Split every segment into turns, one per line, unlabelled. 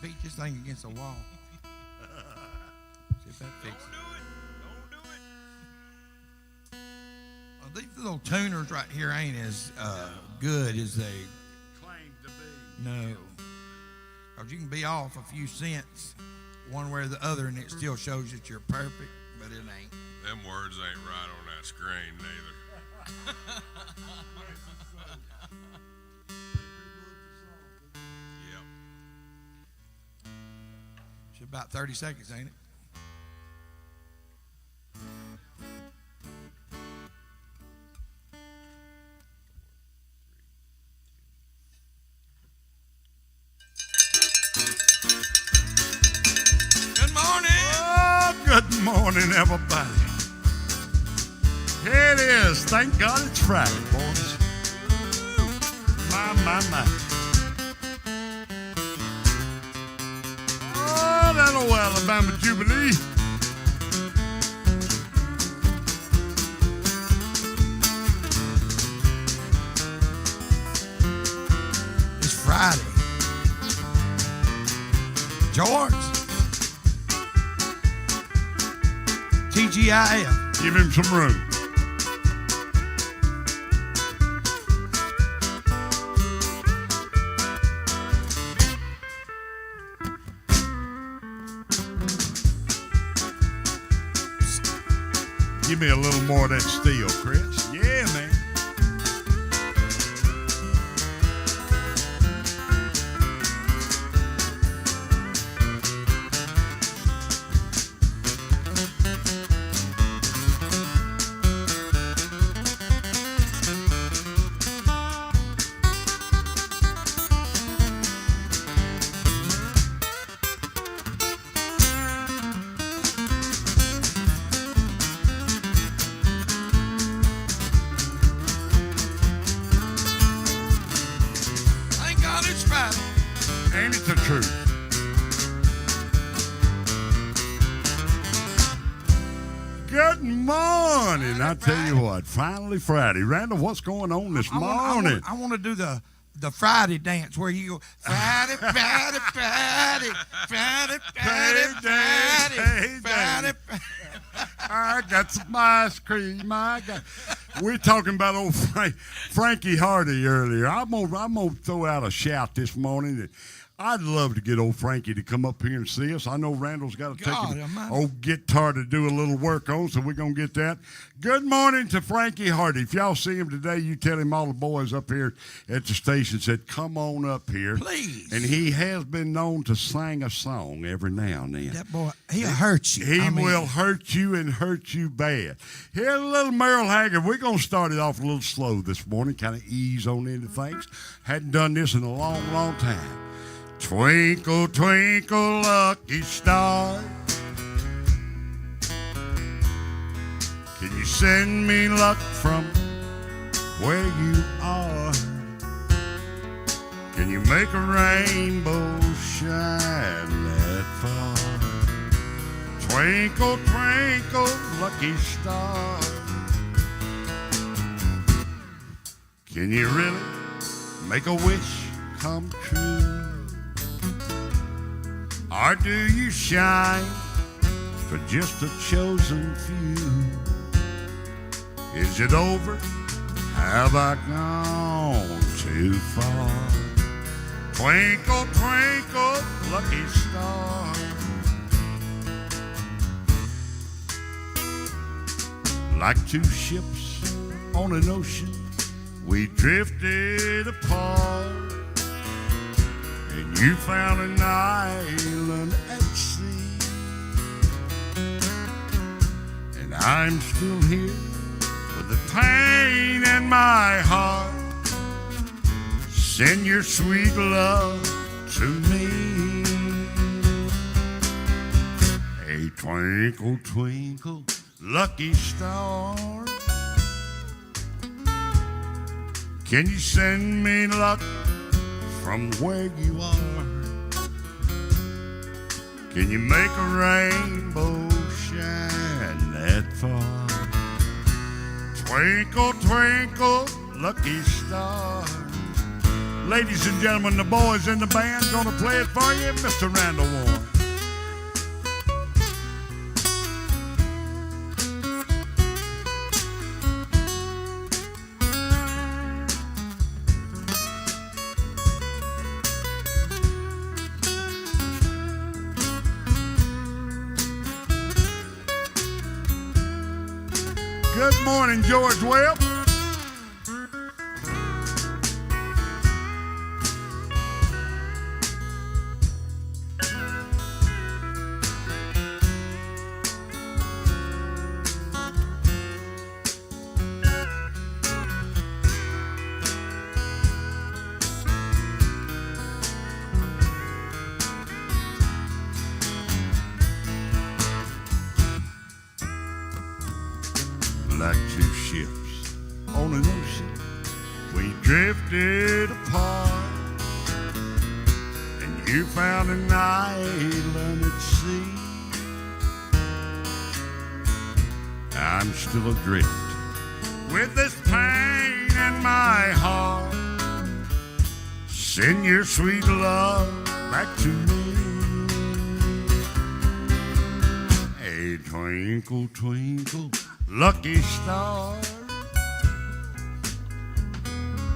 beat this thing against the wall. See if that fixes it.
Don't do it.
Well, these little tuners right here ain't as good as they
Claim to be.
know. Because you can be off a few cents one way or the other, and it still shows that you're perfect, but it ain't.
Them words ain't right on that screen, neither. Yep.
It's about 30 seconds, ain't it? Good morning.
Oh, good morning, everybody. Here it is. Thank God it's Friday, boys. My. Oh, that old Alabama Jubilee.
It's Friday. George. TGIF.
Give him some room. Give me a little more of that steel, Chris. Yeah, man.
Thank God it's Friday.
Ain't it the truth? Good morning. I tell you what, finally Friday. Randall, what's going on this morning?
I want to do the Friday dance where you go Friday, Friday, Friday, Friday, Friday, Friday, Friday.
I got some ice cream. We're talking about old Frankie Hardy earlier. I'm gonna throw out a shout this morning that I'd love to get old Frankie to come up here and see us. I know Randall's got to take
God
an
almighty.
old guitar to do a little work on, so we're going to get that. Good morning to Frankie Hardy. If y'all see him today, you tell him all the boys up here at the station said, come on up here.
Please.
And he has been known to sing a song every now and then.
That boy, he'll hurt you.
He will hurt you and hurt you bad. Here's a little Merle Haggard. We're going to start it off a little slow this morning, kind of ease on into things. Hadn't done this in a long, long time. Twinkle, twinkle, lucky star, can you send me luck from where you are? Can you make a rainbow shine that far? Twinkle, twinkle, lucky star, can you really make a wish come true? Or do you shine for just a chosen few? Is it over? Have I gone too far? Twinkle, twinkle, lucky star, like two ships on an ocean, we drifted apart. And you found an island at sea, and I'm still here with the pain in my heart. Send your sweet love to me. A twinkle, twinkle, lucky star, can you send me luck from where you are? Can you make a rainbow shine that far? Twinkle, twinkle, lucky star, Ladies and gentlemen, the boys in the band gonna play it for you, Mr. Randall Warren. Good morning, George Webb. Like two ships on an ocean, we drifted apart, and you found an island at sea. I'm still adrift with this pain in my heart. Send your sweet love back to me. Hey, twinkle, twinkle, lucky star,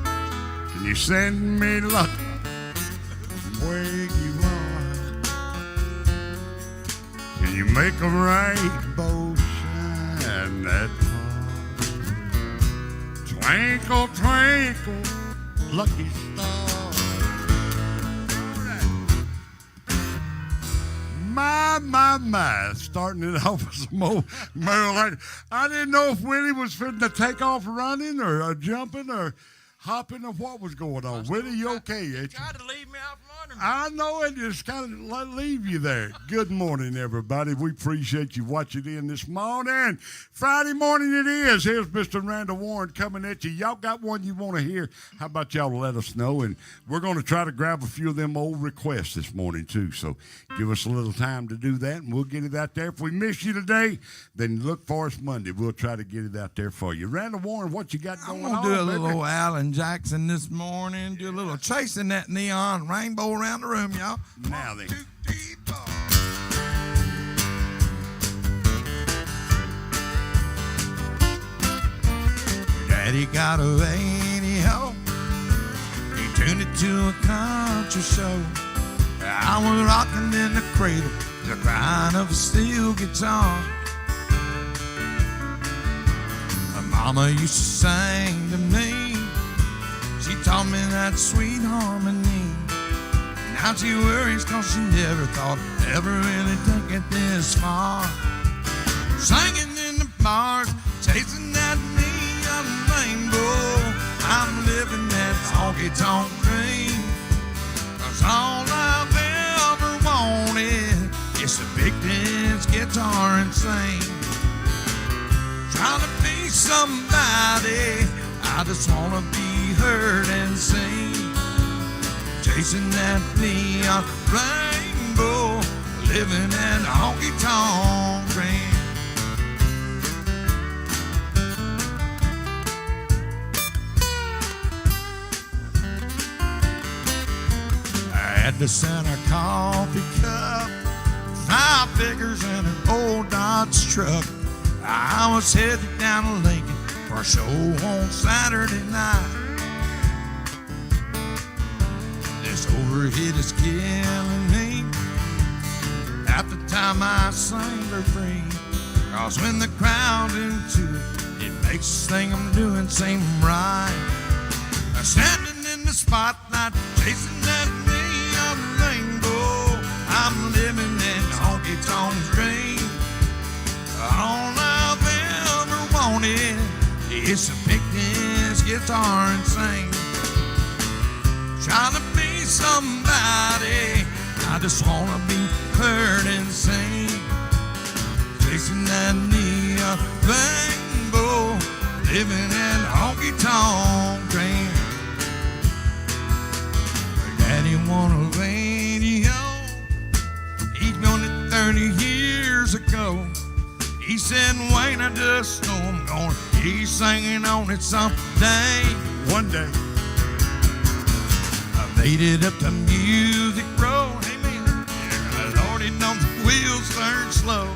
can you send me luck where you are? Can you make a rainbow shine that far? Twinkle, twinkle, lucky star. My, starting it off with some old Merrill. I didn't know if Willie was fitting to take off running or jumping or hopping or what was going on. Willie, you okay?
You tried to leave me out from under me.
I know it, just kind of leave you there. Good morning, everybody. We appreciate you watching in this morning. Friday morning it is. Here's Mr. Randall Warren coming at you. Y'all got one you want to hear? How about y'all let us know? And we're going to try to grab a few of them old requests this morning, too. So give us a little time to do that, and we'll get it out there. If we miss you today, then look for us Monday. We'll try to get it out there for you. Randall Warren, what you got going on?
I'm going to do a little Alan Jackson this morning. Do a little chasing that neon rainbow around the room, y'all.
Now then.
1, 2, 3, 4. Daddy got a radio. He tuned it to a country show. I was rocking in the cradle, the crying of a steel guitar. My mama used to sing to me. She taught me that sweet harmony. Now she worries 'cause she never thought I'd ever really take it this far. Singing in the bars, chasing that neon rainbow. I'm living that honky-tonk dream. 'Cause all I've ever wanted is to pick this guitar and sing. Trying to be somebody, I just wanna be heard and seen. Chasing that neon rainbow, living that honky-tonk dream. I had the center coffee cup, 5 figures in an old Dodge truck. I was headed down to Lincoln for a show on Saturday night. This overheat is killing me. At the time I sing for free, 'cause when the crowd's into it, it makes this thing I'm doing seem right. I'm standing in the spotlight, chasing that neon rainbow. I'm living that honky-tonk dream. All I've ever wanted is to pick this guitar and sing. Trying to be somebody, I just wanna be heard and sing. Chasing that neon rainbow, living that honky-tonk dream. Daddy want a radio. He's done it 30 years ago. He said, Wayne, I just know I'm gonna be singing on it someday.
One day.
Faded up the music road, amen. Yeah, Lord, it knows the wheels turn slow.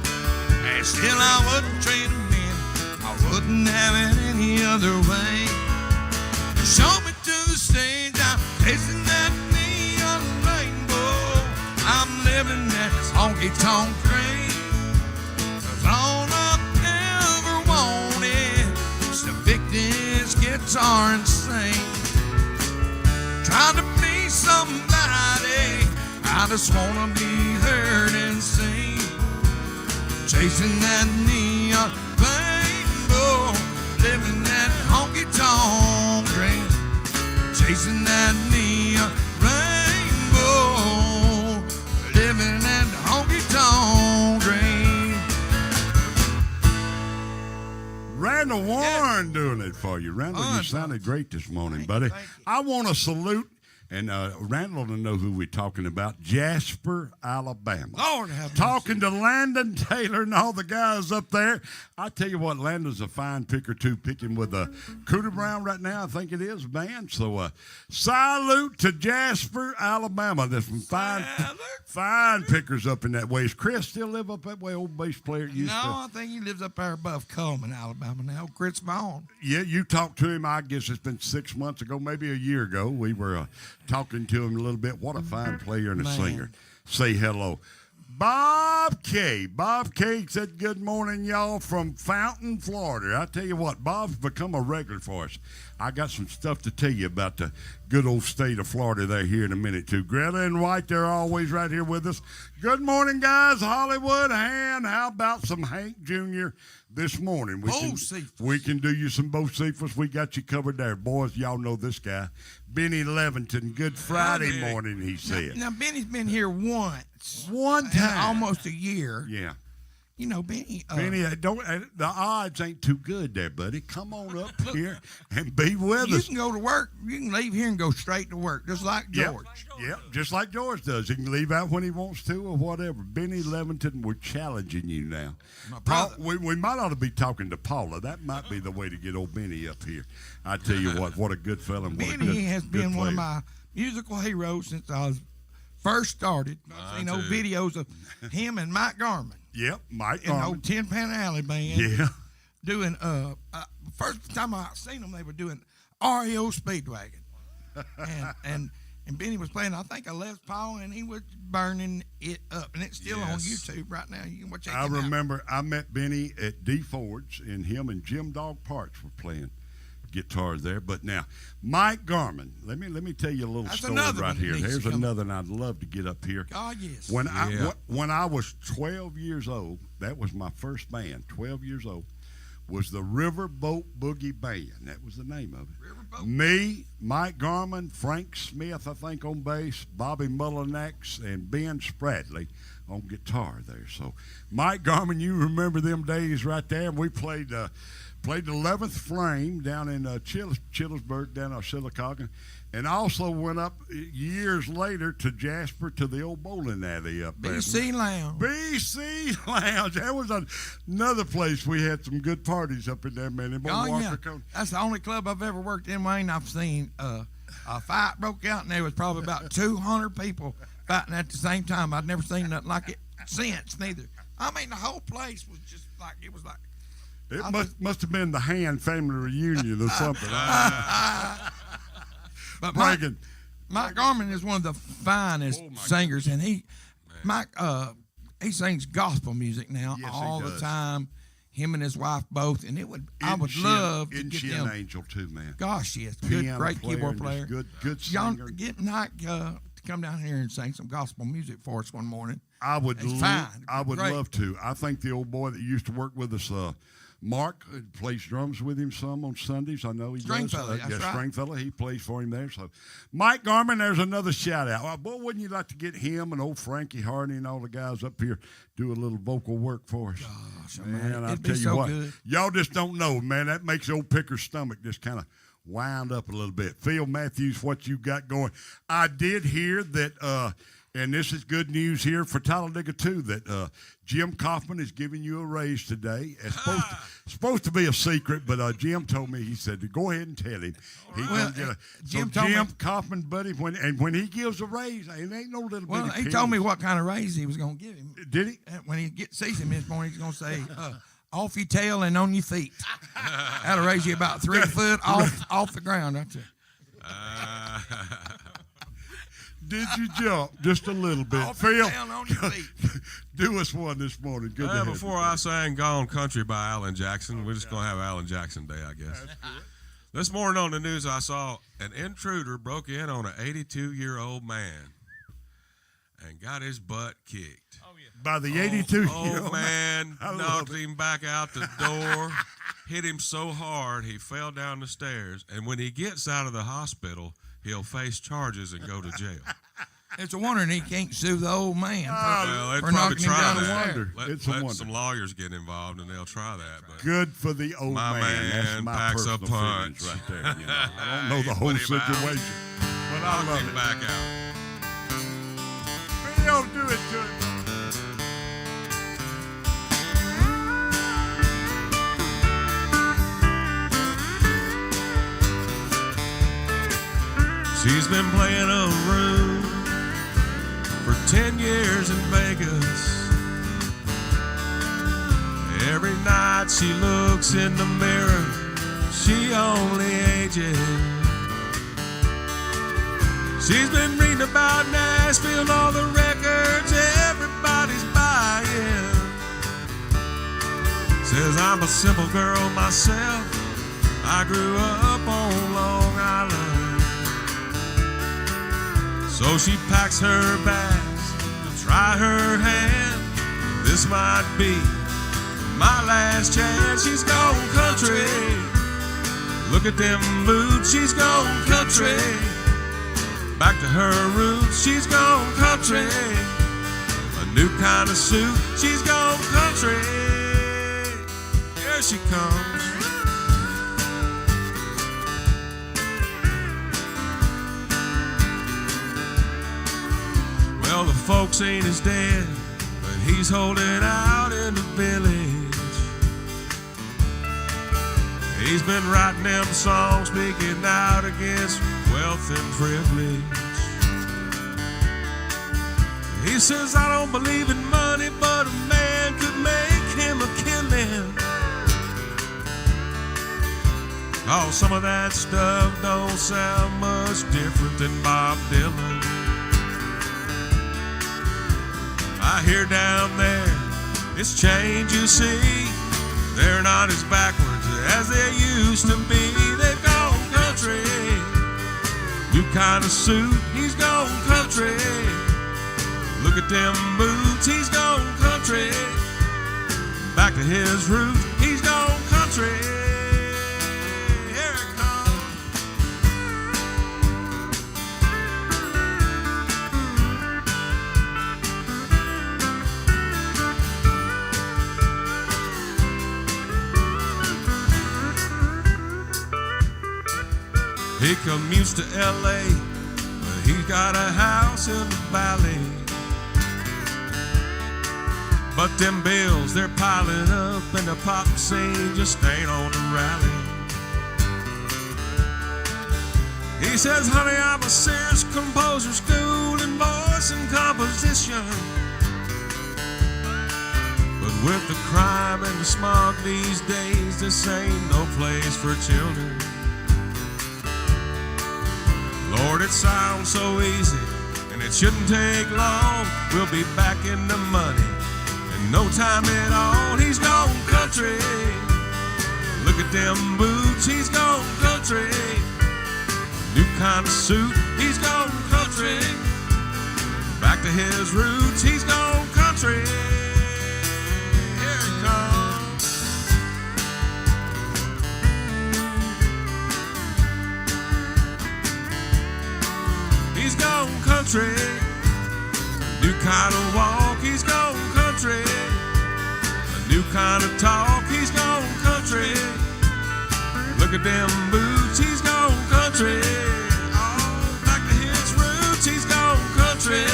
And still I wouldn't trade them in. I wouldn't have it any other way. Show me to the stage, I'm chasing that neon rainbow. I'm living that honky-tonk dream. 'Cause all I've ever wanted is to pick this guitar and sing. Trying to be somebody, I just wanna be heard and seen. Chasing that neon rainbow, living that honky-tonk dream. Chasing that neon rainbow, living that honky-tonk dream.
Randall Warren doing it for you. Randall, you
Fun,
sounded great this morning, buddy.
Thank you.
I want to salute, and Randall will know who we're talking about, Jasper, Alabama.
Lord have mercy.
Talking to Landon Taylor and all the guys up there. I tell you what, Landon's a fine picker, too, picking with a Cooter Brown right now, I think it is, man. So, salute to Jasper, Alabama. There's some fine pickers up in that way. Does Chris still live up that way, old bass player?
No, I think he lives up there above Coleman, Alabama now. Chris Vaughn.
Yeah, you talked to him, I guess it's been 6 months ago, maybe a year ago. We were talking to him a little bit. What a fine player and a singer. Say hello. Bob K. Bob K said, good morning, y'all, from Fountain, Florida. I tell you what, Bob's become a regular for us. I got some stuff to tell you about the good old state of Florida there here in a minute, too. Greta and White, they're always right here with us. Good morning, guys. Hollywood, and how about some Hank Jr. this morning? We can do you some Bocephus. We got you covered there. Boys, y'all know this guy. Benny Leventon, good Friday morning, he said.
Now, Benny's been here once.
One time.
In almost a year.
Yeah.
You know, Benny.
Benny, the odds ain't too good there, buddy. Come on up here and be with
you
us.
can go to work. You can leave here and go straight to work, just like George.
Yep, just like George does. He can leave out when he wants to or whatever. Benny Leventon, we're challenging you now. We might ought to be talking to Paula. That might be the way to get old Benny up here. I tell you what a good fella. And
Benny has been one of my musical heroes since I was first started. I've seen old videos of him and Mike Garman.
Yep, Mike
in the
Garman.
old Tin Pan Alley band.
Yeah.
Doing, first time I seen them, they were doing REO Speedwagon. and Benny was playing, I think, a Les Paul, and he was burning it up. And it's still on YouTube right now. You can check it out.
I remember I met Benny at Dee Ford's, and him and Jim Dog Parks were playing guitar there. But now, Mike Garman, let me tell you a little story right here. Here's another one I'd love to get up here.
Oh, yes.
When I was 12 years old, that was my first band, 12 years old, was the Riverboat Boogie Band. That was the name of it. Riverboat. Me, Mike Garman, Frank Smith, I think, on bass, Bobby Mullinax, and Ben Spradley on guitar there. So, Mike Garman, you remember them days right there. We played the 11th Flame down in Chillersburg, down in Sylacauga, and also went up years later to Jasper to the old bowling alley up there.
BC Lounge.
BC Lounge. That was another place we had some good parties up in there, man.
That's the only club I've ever worked in, Wayne. I've seen a fight broke out, and there was probably about 200 people fighting at the same time. I'd never seen nothing like it since, neither. I mean, the whole place was just like, it was like,
it must have been the Hand family reunion or something.
But Mike Garman is one of the finest singers, and he sings gospel music now all the time. Him and his wife both, and I would love to get them.
An angel too, man.
Gosh, yes, great keyboard player.
Good singer.
Get Mike to come down here and sing some gospel music for us one morning.
I would love to. I think the old boy that used to work with us, Mark, plays drums with him some on Sundays. I know he does. Stringfellow. He plays for him there. So, Mike Garman, there's another shout out. Boy, wouldn't you like to get him and old Frankie Hardy and all the guys up here do a little vocal work for us?
Gosh,
man, I tell you what, y'all just don't know, man. That makes old Picker's stomach just kind of wound up a little bit. Phil Matthews, what you got going? I did hear that And this is good news here for Talladega, too, that Jim Kaufman is giving you a raise today. It's supposed to be a secret, but Jim told me, he said, to go ahead and tell him. He's going to get a Jim Kaufman, buddy, when he gives a raise, it ain't no little bit.
Well, he told me what kind of raise he was going to give him.
Did he?
When he sees him this morning, he's going to say, off your tail and on your feet. That'll raise you about 3 foot off the ground right there.
Did you jump just a little bit?
Phil, on your feet.
Do us one this morning. Good to have
Before
you,
I sang Gone Country by Alan Jackson, we're just going to have Alan Jackson Day, I guess. This morning on the news, I saw an intruder broke in on an 82-year-old man and got his butt kicked.
By the 82-year-old
man knocked him back out the door, hit him so hard he fell down the stairs, and when he gets out of the hospital, he'll face charges and go to jail.
It's a wonder he can't sue the old man
Well,
for knocking him down the
that.
stairs.
Let some lawyers get involved, and they'll try that. But
good for the old
my
man. That's
man
my
packs a
personal
punch.
feelings right there. You know. I don't know the whole
Put him out.
situation, but I
Knock
love
him
it.
back out.
Phil, do it to him.
She's been playing a room for 10 years in Vegas. Every night she looks in the mirror, she only ages. She's been reading about Nashville and all the records everybody's buying. Says I'm a simple girl myself, I grew up on Long Island. So she packs her bags to try her hand. This might be my last chance. She's gone country. Look at them boots. She's gone country. Back to her roots. She's gone country. A new kind of suit. She's gone country. Here she comes. Well, the folks ain't as dead, but he's holding out in the village. He's been writing them songs, speaking out against wealth and privilege. He says, I don't believe in money, but a man could make him a killing. Oh, some of that stuff don't sound much different than Bob Dylan. I hear down there, it's change you see. They're not as backwards as they used to be. They've gone country. New kind of suit, he's gone country. Look at them boots, he's gone country. Back to his roots, he's gone country. Here it comes. He commutes to L.A., but he's got a house in the valley. But them bills, they're piling up, and the pop scene just ain't on the rally. He says, honey, I'm a serious composer, school in voice and composition. But with the crime and the smog these days, this ain't no place for children. Lord, it sounds so easy, and it shouldn't take long. We'll be back in the money in no time at all. He's gone country. Look at them boots, he's gone country. New kind of suit, he's gone country. Back to his roots, he's gone country. Here it comes. He's gone country. New kind of walk, he's gone country. A new kind of talk, he's gone country. Look at them boots, he's gone country. Oh, back to his roots, he's gone country.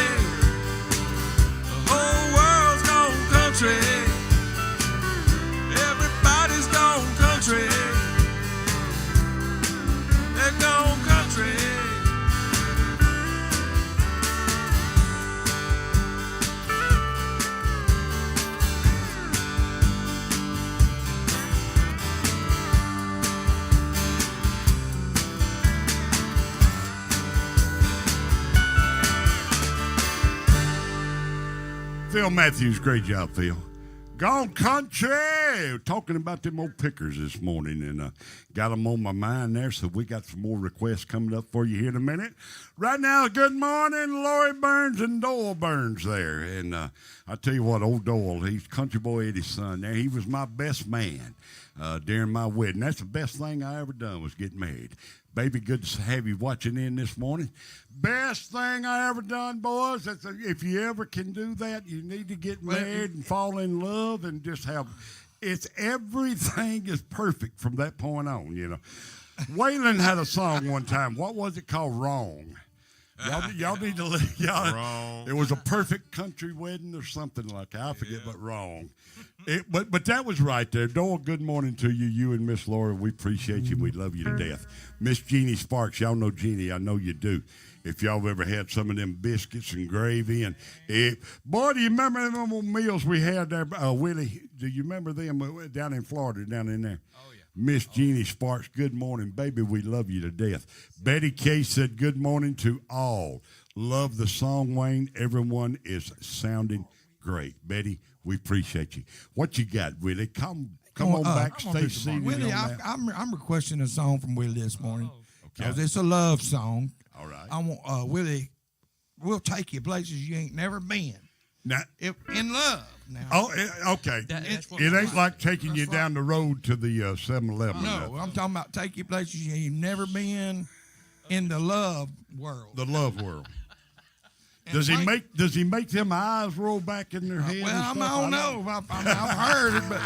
Phil Matthews, great job, Phil. Gone country. Talking about them old pickers this morning, and got them on my mind there. So we got some more requests coming up for you here in a minute. Right now, good morning, Lori Burns and Doyle Burns there. And I tell you what, old Doyle, he's Country Boy Eddie's son. There, he was my best man during my wedding. That's the best thing I ever done was get married. Baby, good to have you watching in this morning. Best thing I ever done, boys. If you ever can do that, you need to get married and fall in love and just have. It's everything is perfect from that point on. You know, Waylon had a song one time. What was it called? Wrong. Y'all need to
Wrong.
It was a perfect country wedding or something like that. I forget, but wrong. But that was right there. Doyle, good morning to you. You and Miss Laura, we appreciate you. We love you to death. Miss Jeannie Sparks, y'all know Jeannie. I know you do. If y'all ever had some of them biscuits and gravy and boy, do you remember them old meals we had there, Willie? Do you remember them down in Florida, down in there? Oh yeah. Miss Jeannie Sparks, good morning, baby. We love you to death. Betty Kay said, good morning to all. Love the song, Wayne. Everyone is sounding great. Betty, we appreciate you. What you got, Willie? Come on back, stay seated.
Willie, I'm requesting a song from Willie this morning because it's a love song.
All right.
I want Willie. We'll take you places you ain't never been.
Now,
in love. Now.
Oh, okay. It ain't like taking you down the road to the 7-Eleven.
No, I'm talking about take you places you ain't never been in the love world.
The love world. Does he make them eyes roll back in their head?
Well, I don't know. I've heard it, but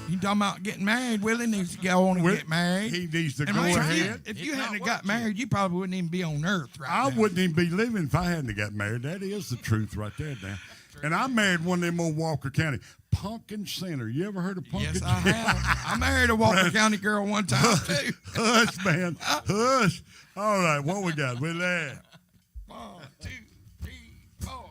you talking about getting married? Willie needs to go on and get married.
He needs to go
man,
ahead.
If you hadn't got married, you probably wouldn't even be on earth right now.
I wouldn't even be living if I hadn't got married. That is the truth right there now. And I married one of them old Walker County. Pumpkin Center. You ever heard of Pumpkin
Yes,
Center?
I have. I married a Walker County girl one time, too.
Hush, man. Hush. All right, what we got? With that.
1, 2, 3, 4.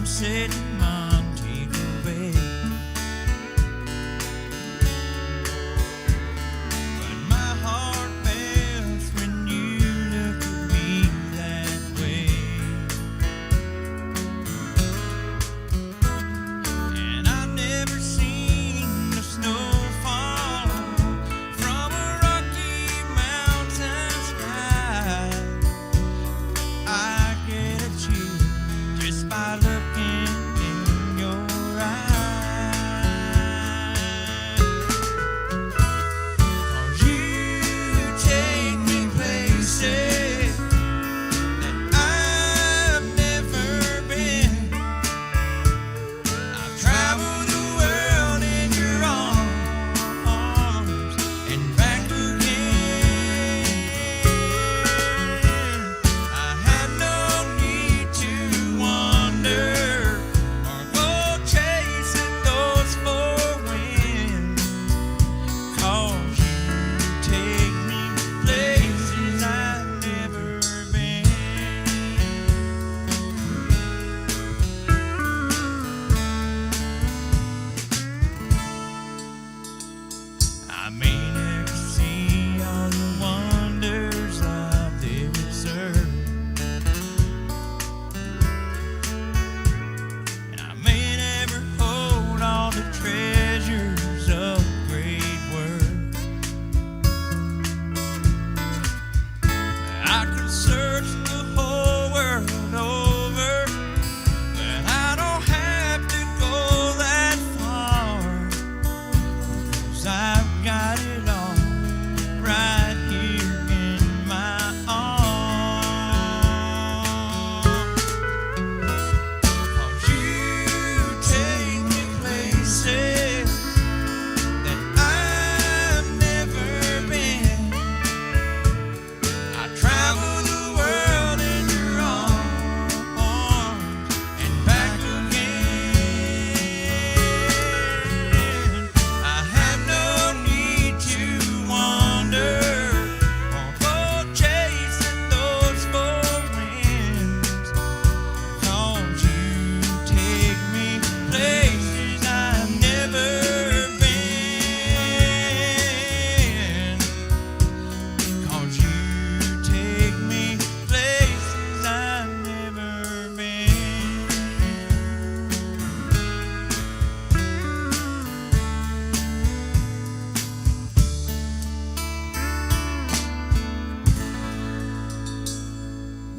Set in Montego Bay.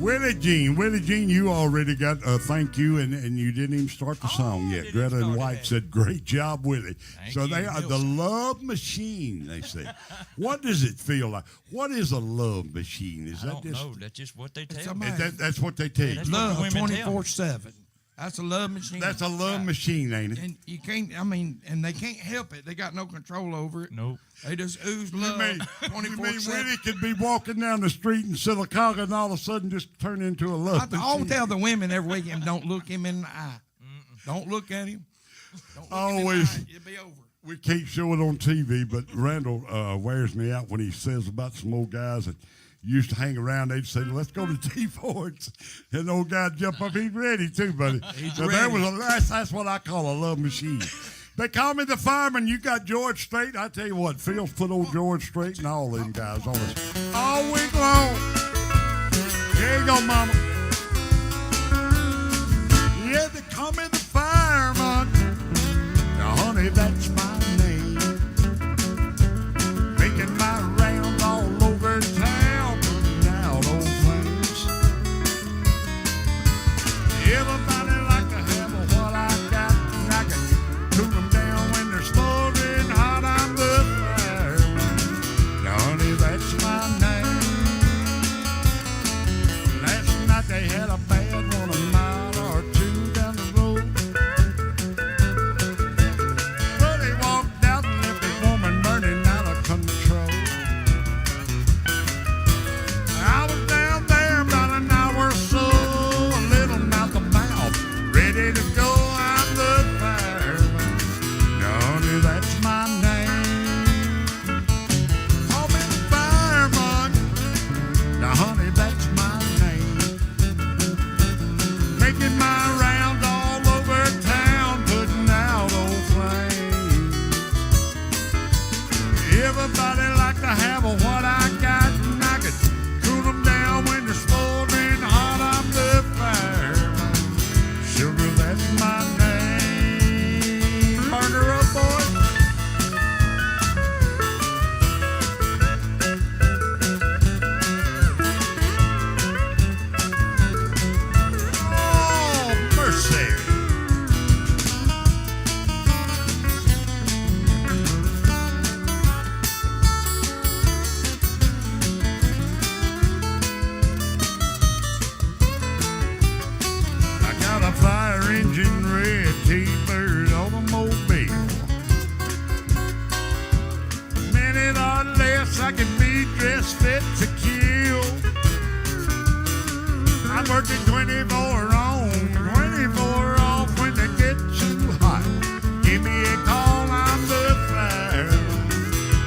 Willie Jean, you already got a thank you, and you didn't even start the song yet. Greta and White said, "Great job, Willie." So they are the love machine. They say, "What does it feel like? What is a love machine? Is
I
that
don't
just
know. That's just what they tell me.
that's what they tell you?
That's what the
Love
women tell me.
24/7. That's a love machine.
That's a love machine, ain't it?
And you can't. I mean, and they can't help it. They got no control over it.
Nope.
They just ooze love
You mean
24/7.
Willie could be walking down the street in Sylacauga and all of a sudden just turn into a love
I'll
machine?
tell the women every weekend, don't look him in the eye. Don't look at him. Don't look
Always.
him in the eye. It'll be over.
We can't show it on TV, but Randall wears me out when he says about some old guys that used to hang around. They'd say, "Let's go to Dee Ford's," and the old guy jump up. He's ready too, buddy. So
ready.
That's what I call a love machine. They call me the fireman. You got George straight. I tell you what, Phil's put old George straight and all them guys on us all week long. Here you go, mama. Yeah, they call me the fireman. Now, honey, that's my name. Making my rounds all over town, putting out old flames. Everybody like to have what I got, and I can cool them down when they're smoldering hot. I'm the fireman. Now, honey, that's my name. Last night they had a bad one a mile or two down the road. Well, he walked out and left his woman burning out of control. I was down there about an hour or so, a little mouth to mouth, ready to go. I'm the fireman. Now, honey, that's my name. Call me the fireman. Now, honey, that's my name. Making my rounds all over town, putting out old flames. Everybody like to have what I got, and I could cool them down when they're smoldering hot. I'm the fireman. Sugar, that's my name. Burner up, boys. Oh, mercy. I got a fire engine red T-bird automobile. Minute or less, I can be dressed fit to kill. I'm working 24 on, 24 off when they get too hot. Give me a call, I'm the fireman.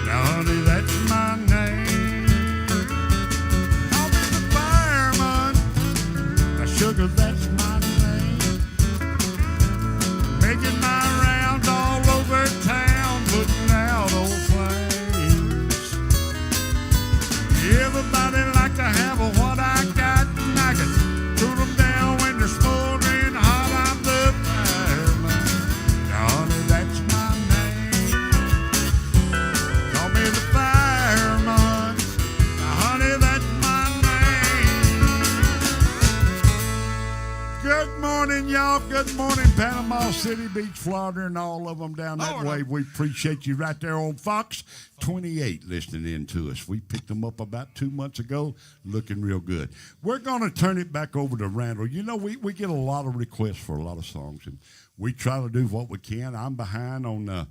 Now, honey, that's my name. Call me the fireman. Now, sugar, that's my name. Making my rounds all over town, putting out old flames. Everybody like to have what I got, and I can cool them down when they're smoldering hot. I'm the fireman. Now, honey, that's my name. Call me the fireman. Now, honey, that's my name. Good morning, y'all. Good morning, Panama City Beach, Florida, and all of them down that way. We appreciate you right there on Fox 28 listening in to us. We picked them up about 2 months ago, looking real good. We're going to turn it back over to Randall. You know, we get a lot of requests for a lot of songs, and we try to do what we can. I'm behind on a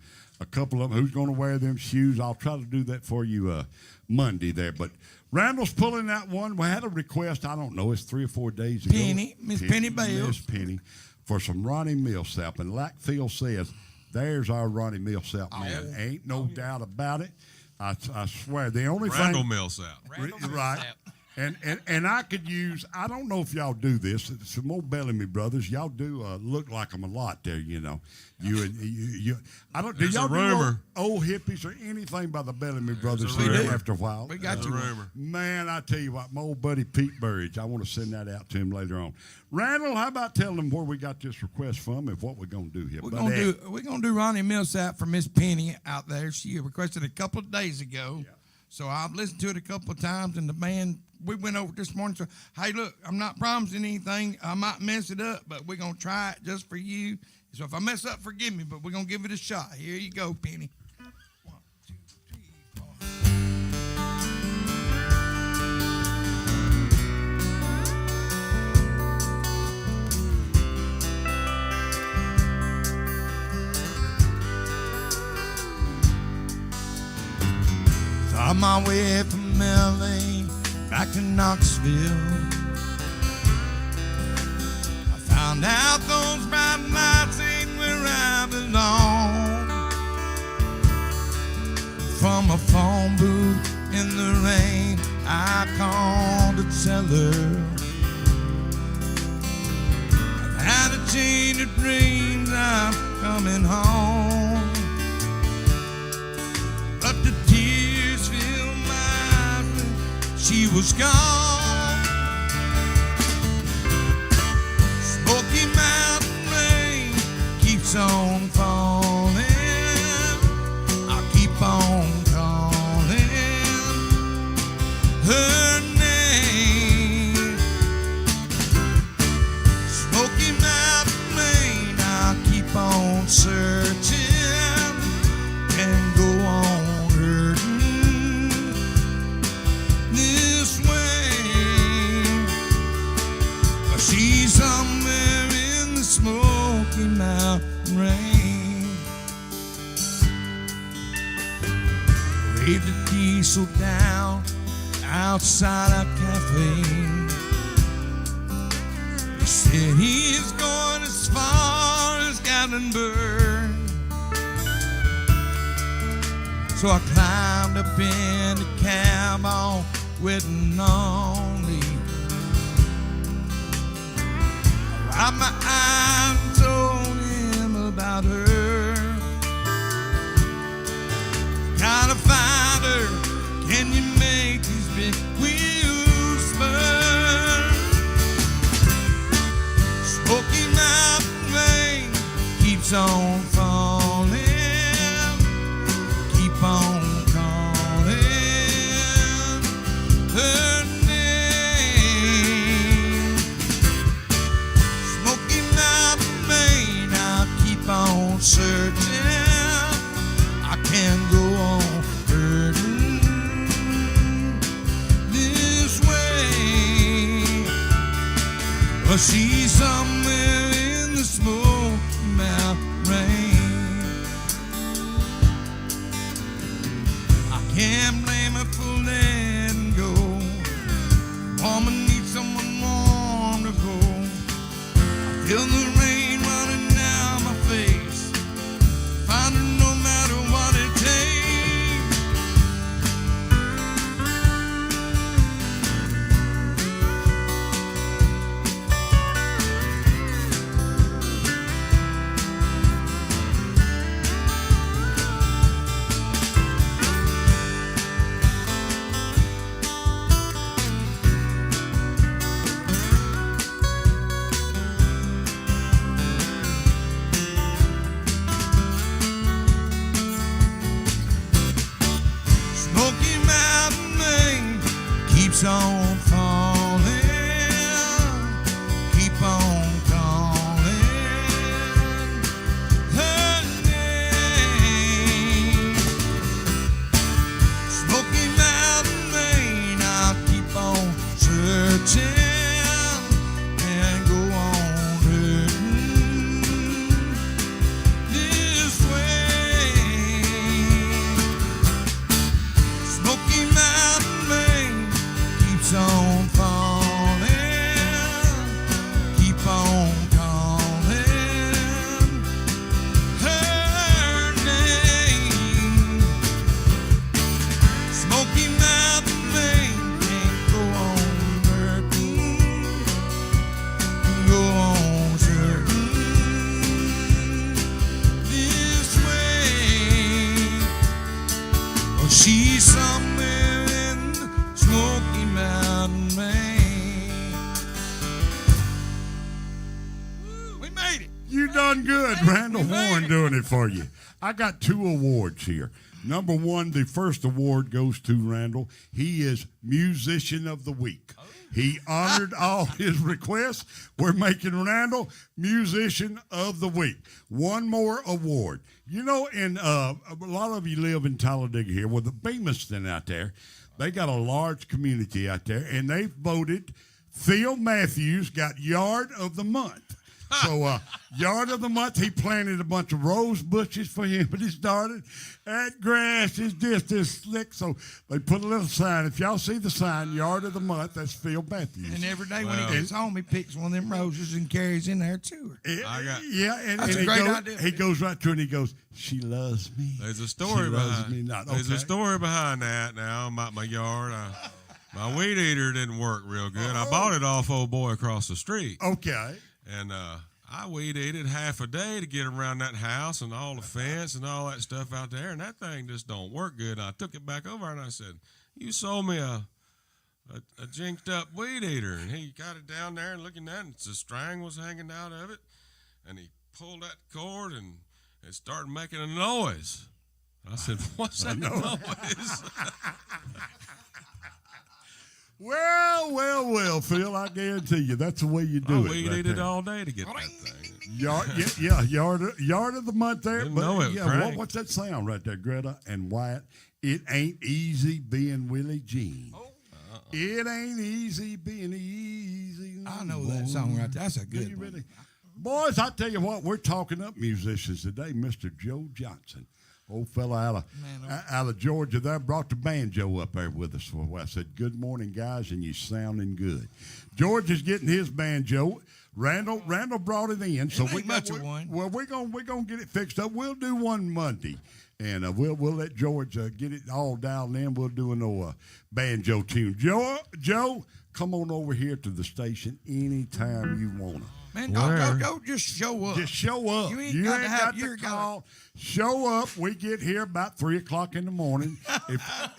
couple of them. Who's going to wear them shoes? I'll try to do that for you Monday there. But Randall's pulling that one. We had a request, I don't know, it's 3 or 4 days ago.
Miss Penny Bales.
Miss Penny, for some Ronnie Millsap. And like Phil says, there's our Ronnie Millsap man. Ain't no doubt about it. I swear. The only
Randall
thing.
Millsap.
Right. And I could use, I don't know if y'all do this, some old Bellamy brothers, y'all do look like them a lot there, you know. You I don't, do
There's
y'all
a
do
rumor.
old hippies or anything by the Bellamy brothers
a rumor.
after a while?
We got
That's
you.
a rumor.
Man, I tell you what, my old buddy Pete Burridge, I want to send that out to him later on. Randall, how about telling them where we got this request from and what we're going to do here?
We're gonna do Ronnie Millsap for Miss Penny out there. She requested a couple of days ago, so I've listened to it a couple of times, and the band we went over this morning. So, hey, look, I'm not promising anything. I might mess it up, but we're gonna try it just for you. So if I mess up, forgive me. But we're gonna give it a shot. Here you go, Penny. 1, 2, 3, 4. On my way from LA back to Knoxville, I found out those bright lights ain't where I belong. From a phone booth in the rain, I called to tell her I've had a change of dreams, I'm coming home. But the tears filled my eyes when she was gone. Smoky Mountain rain keeps on falling. I'll keep on calling her name. Smoky Mountain rain, I'll keep on searching and go on this way. She's somewhere in the Smoky Mountain rain. Waved the diesel down outside our cafe. He said he's going as far as Gatlinburg. So I climbed up in the cab all wet and lonely. I wiped my eyes and told him about her. Gotta find her. Can you make these big wheels burn? Smoky Mountain rain keeps on falling. Keep on calling her name. Smoky Mountain rain, I'll keep on searching. I can't go on hurting this way. But she's somewhere in the Smoky Mountain rain. Can't blame her for letting go. Woman needs someone warm to go. I feel the rain running down my face. Find her no matter what it takes. Smoky Mountain rain keeps on falling. Keep on calling her name. Smoky Mountain rain, I'll keep on searching and go on hurting this way. Smoky Mountain rain keeps on
Randall Warren doing it for you. I got 2 awards here. Number 1, the first award goes to Randall. He is Musician of the Week. He honored all his requests. We're making Randall Musician of the Week. One more award. You know, and a lot of you live in Talladega here. Well, the Bemiston out there, they got a large community out there, and they voted Phil Matthews got Yard of the Month. So, Yard of the Month, he planted a bunch of rose bushes for him, but he started, that grass is just this slick. So, they put a little sign. If y'all see the sign, Yard of the Month, that's Phil Matthews.
And every day when he gets home, he picks one of them roses and carries in there to her.
He goes right to her and he goes, she loves me.
There's a story
she
behind
loves me not. Okay.
There's a story behind that now. My yard, my weed eater didn't work real good. I bought it off old boy across the street.
Okay.
And I weed ate it half a day to get around that house and all the fence and all that stuff out there, and that thing just don't work good. And I took it back over and I said, "You sold me a jinked up weed eater." And he got it down there and looking at it, and the string was hanging out of it, and he pulled that cord and it started making a noise. I said, "What's that noise?"
Well, Phil, I guarantee you that's the way you do it.
We
right
ate it
there.
all day to get that thing.
Yard of the Month there.
Didn't know it, Frank.
What's that sound right there, Greta and Wyatt? It ain't easy being Willie Jean. It ain't easy being easy.
I know that song right there. That's a good one.
Really? Boys, I tell you what, we're talking up musicians today. Mr. Joe Johnson. Old fella out of Georgia there brought the banjo up there with us. I said, "Good morning, guys, and you sounding good." George is getting his banjo. Randall brought it in, so
we much of one.
Well, we're gonna get it fixed up. We'll do one Monday, and we'll let George get it all dialed in. We'll do a banjo tune. Joe, come on over here to the station anytime you wanna.
Man, don't just show up.
Just show up.
You ain't got to
call. Show up. We get here about 3 o'clock in the morning.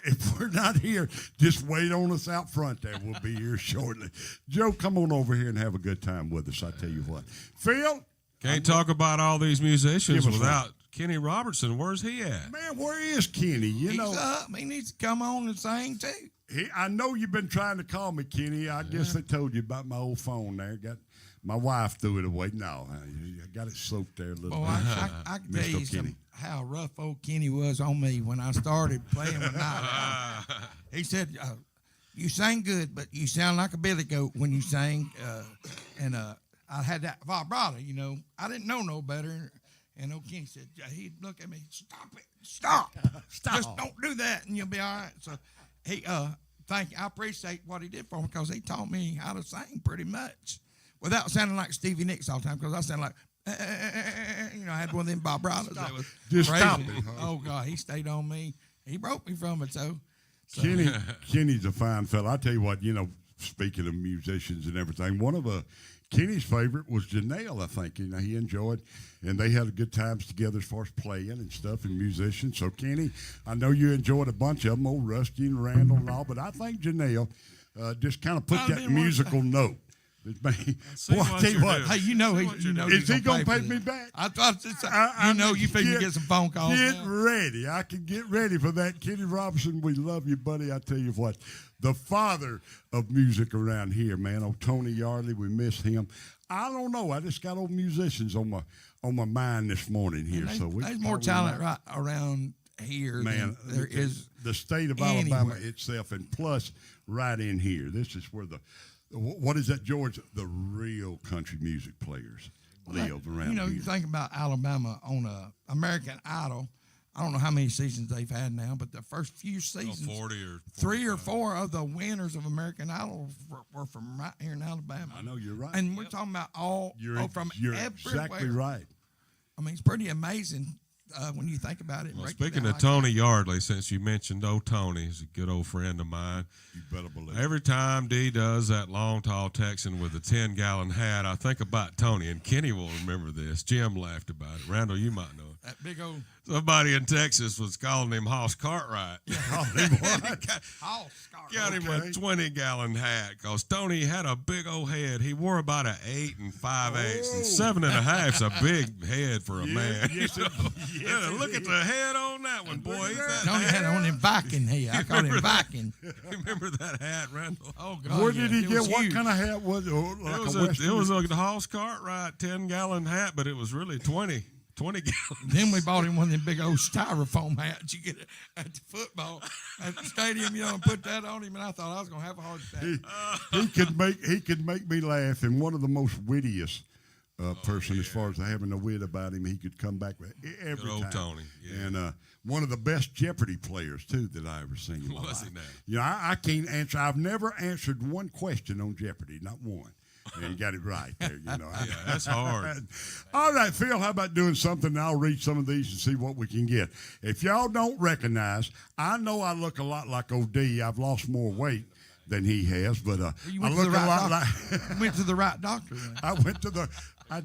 if we're not here, just wait on us out front there. We'll be here shortly. Joe, come on over here and have a good time with us. I tell you what. Phil?
Can't talk about all these musicians without Kenny Robertson. Where's he at?
Man, where is Kenny?
He's up. He needs to come on and sing too.
I know you've been trying to call me, Kenny. I guess they told you about my old phone there. My wife threw it away. No, I got it soaked there a little bit.
I can tell you how rough old Kenny was on me when I started playing with Night. He said, "You sang good, but you sound like a billy goat when you sang." And I had that vibrato, you know. I didn't know no better. And old Kenny said, he'd look at me, "Stop it, stop, just don't do that, and you'll be all right." So he, thank you. I appreciate what he did for me because he taught me how to sing pretty much. Without sounding like Stevie Nicks all the time, because I sound like, I had one of them vibratos that was
just
crazy.
stop it.
Oh, God, he stayed on me. He broke me from it, so.
Kenny's a fine fella. I tell you what, speaking of musicians and everything, one of Kenny's favorite was Janelle, I think. He enjoyed, and they had good times together as far as playing and stuff and musicians. So, Kenny, I know you enjoyed a bunch of them, old Rusty and Randall and all, but I think Janelle just kind of put that musical note. Boy, I tell you what.
Hey,
is he gonna pay me back?
I thought you figure get some phone calls.
Get ready. I can get ready for that. Kenny Robinson, we love you, buddy. I tell you what, the father of music around here, man. Oh, Tony Yardley, we miss him. I don't know. I just got old musicians on my mind this morning here.
There's more talent right around here, man. There is
the state of Alabama itself, and plus right in here. This is where what is that, George? The real country music players live around here.
You think about Alabama on American Idol. I don't know how many seasons they've had now, but the first few seasons,
40 or
3 or 4 of the winners of American Idol were from right here in Alabama.
I know you're right,
and we're talking about from
you're
everywhere.
Exactly right.
I mean, it's pretty amazing. When you think about it.
Well, speaking of Tony Yardley, since you mentioned old Tony, he's a good old friend of mine.
You better believe it.
Every time Dee does that long, tall Texan with a 10-gallon hat, I think about Tony, and Kenny will remember this. Jim laughed about it. Randall, you might know it.
That big old
Somebody in Texas was calling him Hoss Cartwright.
Call him what?
house car.
Got him a 20-gallon hat because Tony had a big old head. He wore about an 8 5/8, and 7.5's a big head for a man.
Yes,
You know?
yes,
Look at the head on that one, boy. He's that
Tony had on him Viking head. I call him Viking.
Remember that hat, Randall?
Oh, God.
Where
yeah.
did he
It
get?
was
What
huge.
kind of hat was it? Oh, like
It was a Hoss Cartwright 10-gallon hat, but it was really 20 gallons.
Then we bought him one of them big old styrofoam hats you get at the football at the stadium, and put that on him, and I thought I was gonna have a heart attack.
He could make me laugh, and one of the most wittiest person as far as having a wit about him. He could come back with every
Good old
time.
Tony, yeah.
And one of the best Jeopardy players too that I ever seen in my
Was he
life.
now?
You know, I can't answer. I've never answered one question on Jeopardy, not one. And you got it right there, you know.
Yeah, that's hard.
All right, Phil, how about doing something? I'll read some of these and see what we can get. If y'all don't recognize, I know I look a lot like OD. I've lost more weight than he has, but
You
I
went to
look
the
a
right
lot
doctor.
like.
Went to the right doctor. Then.
I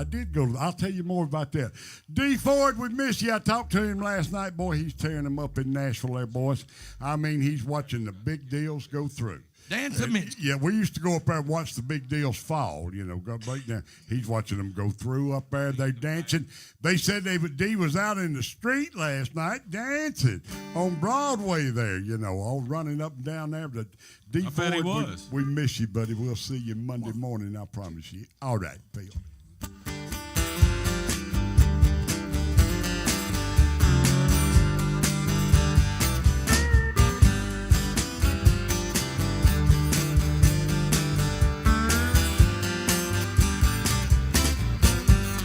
did go. I'll tell you more about that. Dee Ford, we miss you. I talked to him last night. Boy, he's tearing them up in Nashville there, boys. I mean, he's watching the big deals go through.
Dance a minute.
Yeah, we used to go up there and watch the big deals fall, go break down. He's watching them go through up there. They're dancing. They said Dee was out in the street last night dancing on Broadway there, all running up and down there. But Dee
I bet he
Ford,
was.
we miss you, buddy. We'll see you Monday morning, I promise you. All right, Phil.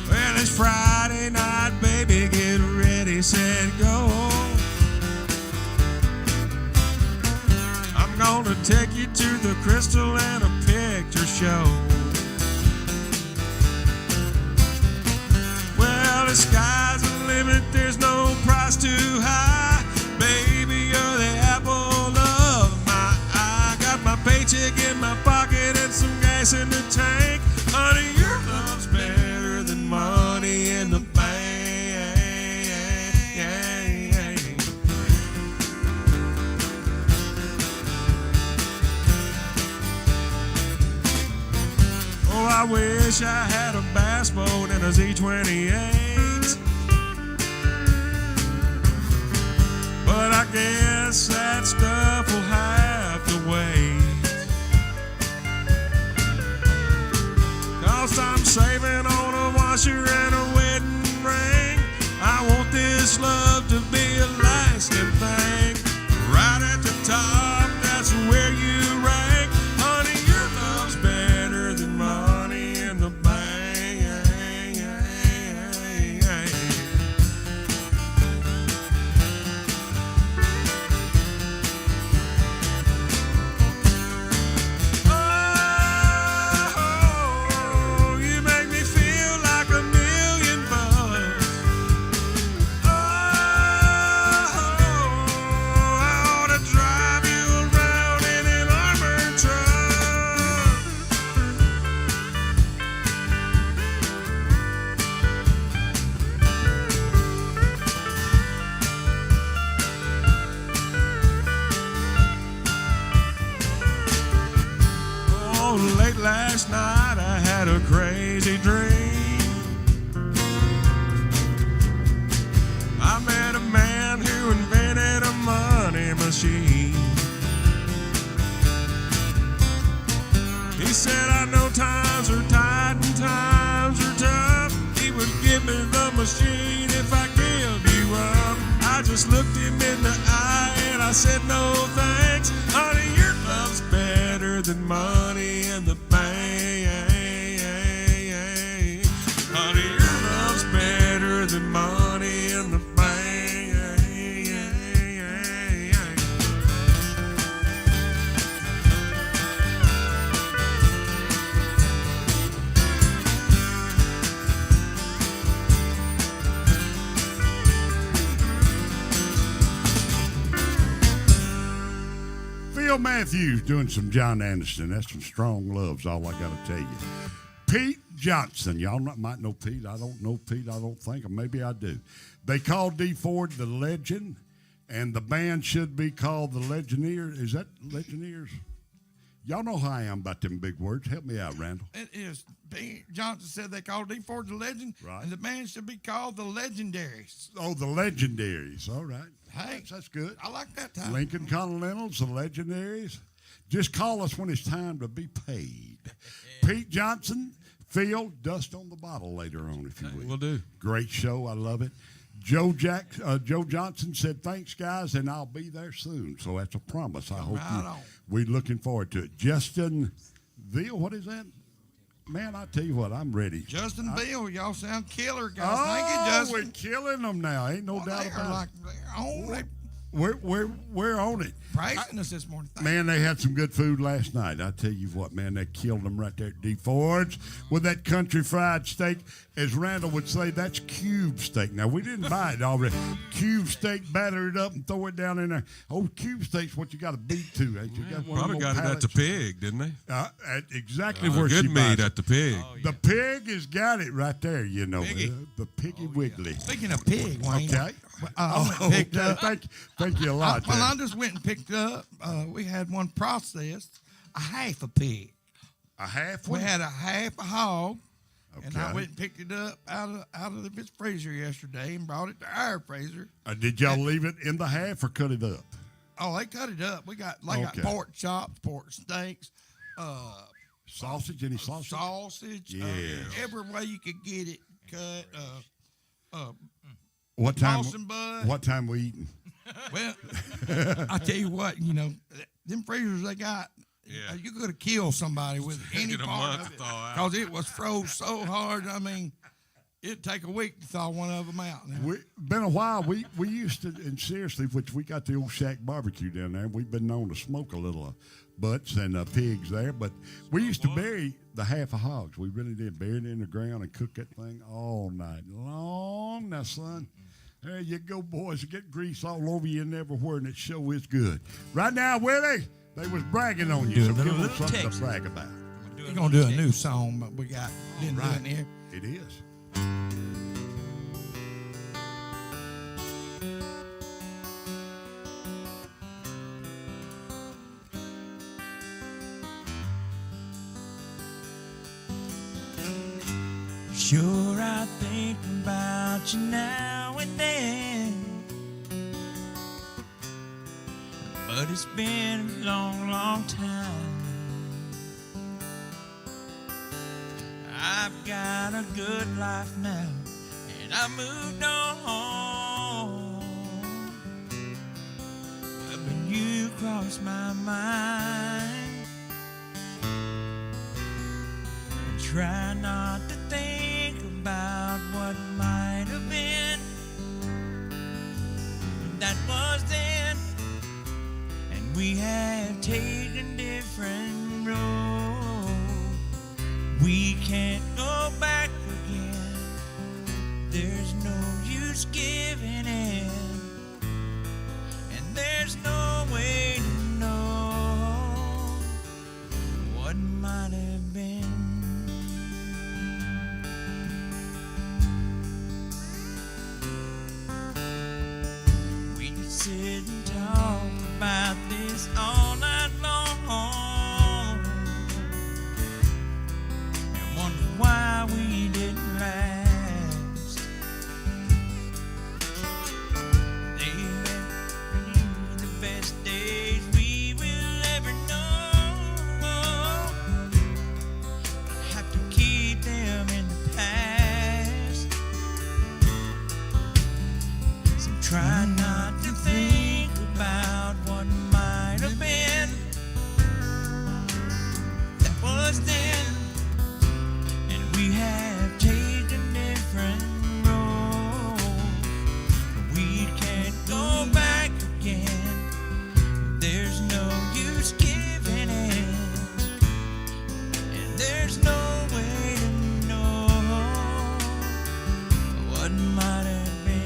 Well, it's Friday night, baby, get ready, set, go. I'm gonna take you to the Crystal and a picture show. Well, the sky's the limit, there's no price too high. Baby, you're the apple of my eye. Got my paycheck in my pocket and some gas in the tank. Honey, your love's better than money in the bank. Oh, I wish I had a bass boat and a Z28. But I guess that stuff will have to wait. 'Cause I'm saving on a washer and a wedding ring. I want this love to be a lasting thing. Right at the top, that's where you rank. Honey, your love's better than money in the bank. Oh, you make me feel like a million bucks. Oh, I ought to drive you around in an armored truck. Oh, late last night I had a crazy dream. I met a man who invented a money machine. He said, I know times are tight and times are tough. He would give me the machine if I give you up. I just looked him in the eye and I said, no thanks. Honey, your love's better than money in the bank. Honey, your love's better than money in the bank.
Phil Matthews doing some John Anderson. That's some strong loves, all I got to tell you. Pete Johnson. Y'all might know Pete. I don't know Pete. I don't think. Or maybe I do. They call Dee Ford the legend, and the band should be called the Legionnaires. Is that Legionnaires? Y'all know how I am about them big words. Help me out, Randall.
It is. Johnson said they called Dee Ford the legend,
Right.
and the band should be called the Legendaries.
Oh, the Legendaries. All right.
Hey,
That's good.
I like that time.
Lincoln Continentals, the Legendaries. Just call us when it's time to be paid. Pete Johnson, Phil, dust on the bottle later on, if you will.
Will do.
Great show. I love it. Joe Johnson said, thanks, guys, and I'll be there soon. So that's a promise. I hope we're looking forward to it. Justin Veal, what is that? Man, I tell you what, I'm ready.
Justin Bill, y'all sound killer, guys.
Oh,
Thank you, Justin.
we're killing them now. Ain't no doubt about it. We're on it.
Praising us this morning.
Man, they had some good food last night. I tell you what, man, they killed them right there at Dee Ford's with that country fried steak. As Randall would say, that's cube steak. Now, we didn't buy it already. Cube steak, batter it up and throw it down in there. Oh, cube steak's what you got to beat to, ain't you?
Probably got it at the Pig, didn't they?
Exactly where she
good
buys
meat
it.
at the Pig.
Oh, yeah. The Pig has got it right there, you know. The Piggy Wiggly.
Speaking of pig, Wayne.
Okay. Thank you a lot.
I just went and picked up. We had one processed, a half a pig.
A half
We
one?
had a half a hog, and I
Okay.
went and picked it up out of its freezer yesterday and brought it to our freezer.
Did y'all leave it in the half or cut it up?
Oh, they cut it up. We got got pork chops, pork steaks,
Sausage? Any sausage?
sausage,
Yeah.
every way you could get it cut.
What time?
Boston bud.
What time we eating?
Well, I tell you what, them freezers they got.
Yeah.
You could have killed somebody with any
Taking a
part
month
of it
to thaw out.
because it was froze so hard. I mean, it'd take a week to thaw one of them out. Now.
Been a while. We used to, and seriously, which we got the old shack barbecue down there. We've been known to smoke a little butts and pigs there, but we used to bury the half of hogs. We really did bury it in the ground and cook that thing all night long. Now, son. There you go, boys. Get grease all over you and everywhere, and it sure is good. Right now, Willie, they was bragging on you, so give them something to brag about.
We're going to do a new song, but we got didn't do it in here.
It is.
Sure, I think about you now and then, but it's been a long, long time. I've got a good life now, and I moved on. But when you cross my mind, I try not to think about what might have been. That was then, and we have taken different roads. We can't go back again. There's no use giving in, and there's no way to know what might have been. We could sit and talk about this all night long and wonder why we didn't last. They've been the best days we will ever know. Have to keep them in the past. So try not to think about what might have been. That was then, and we have taken different roads. We can't go back again. There's no use giving in, and there's no way to know what might have been.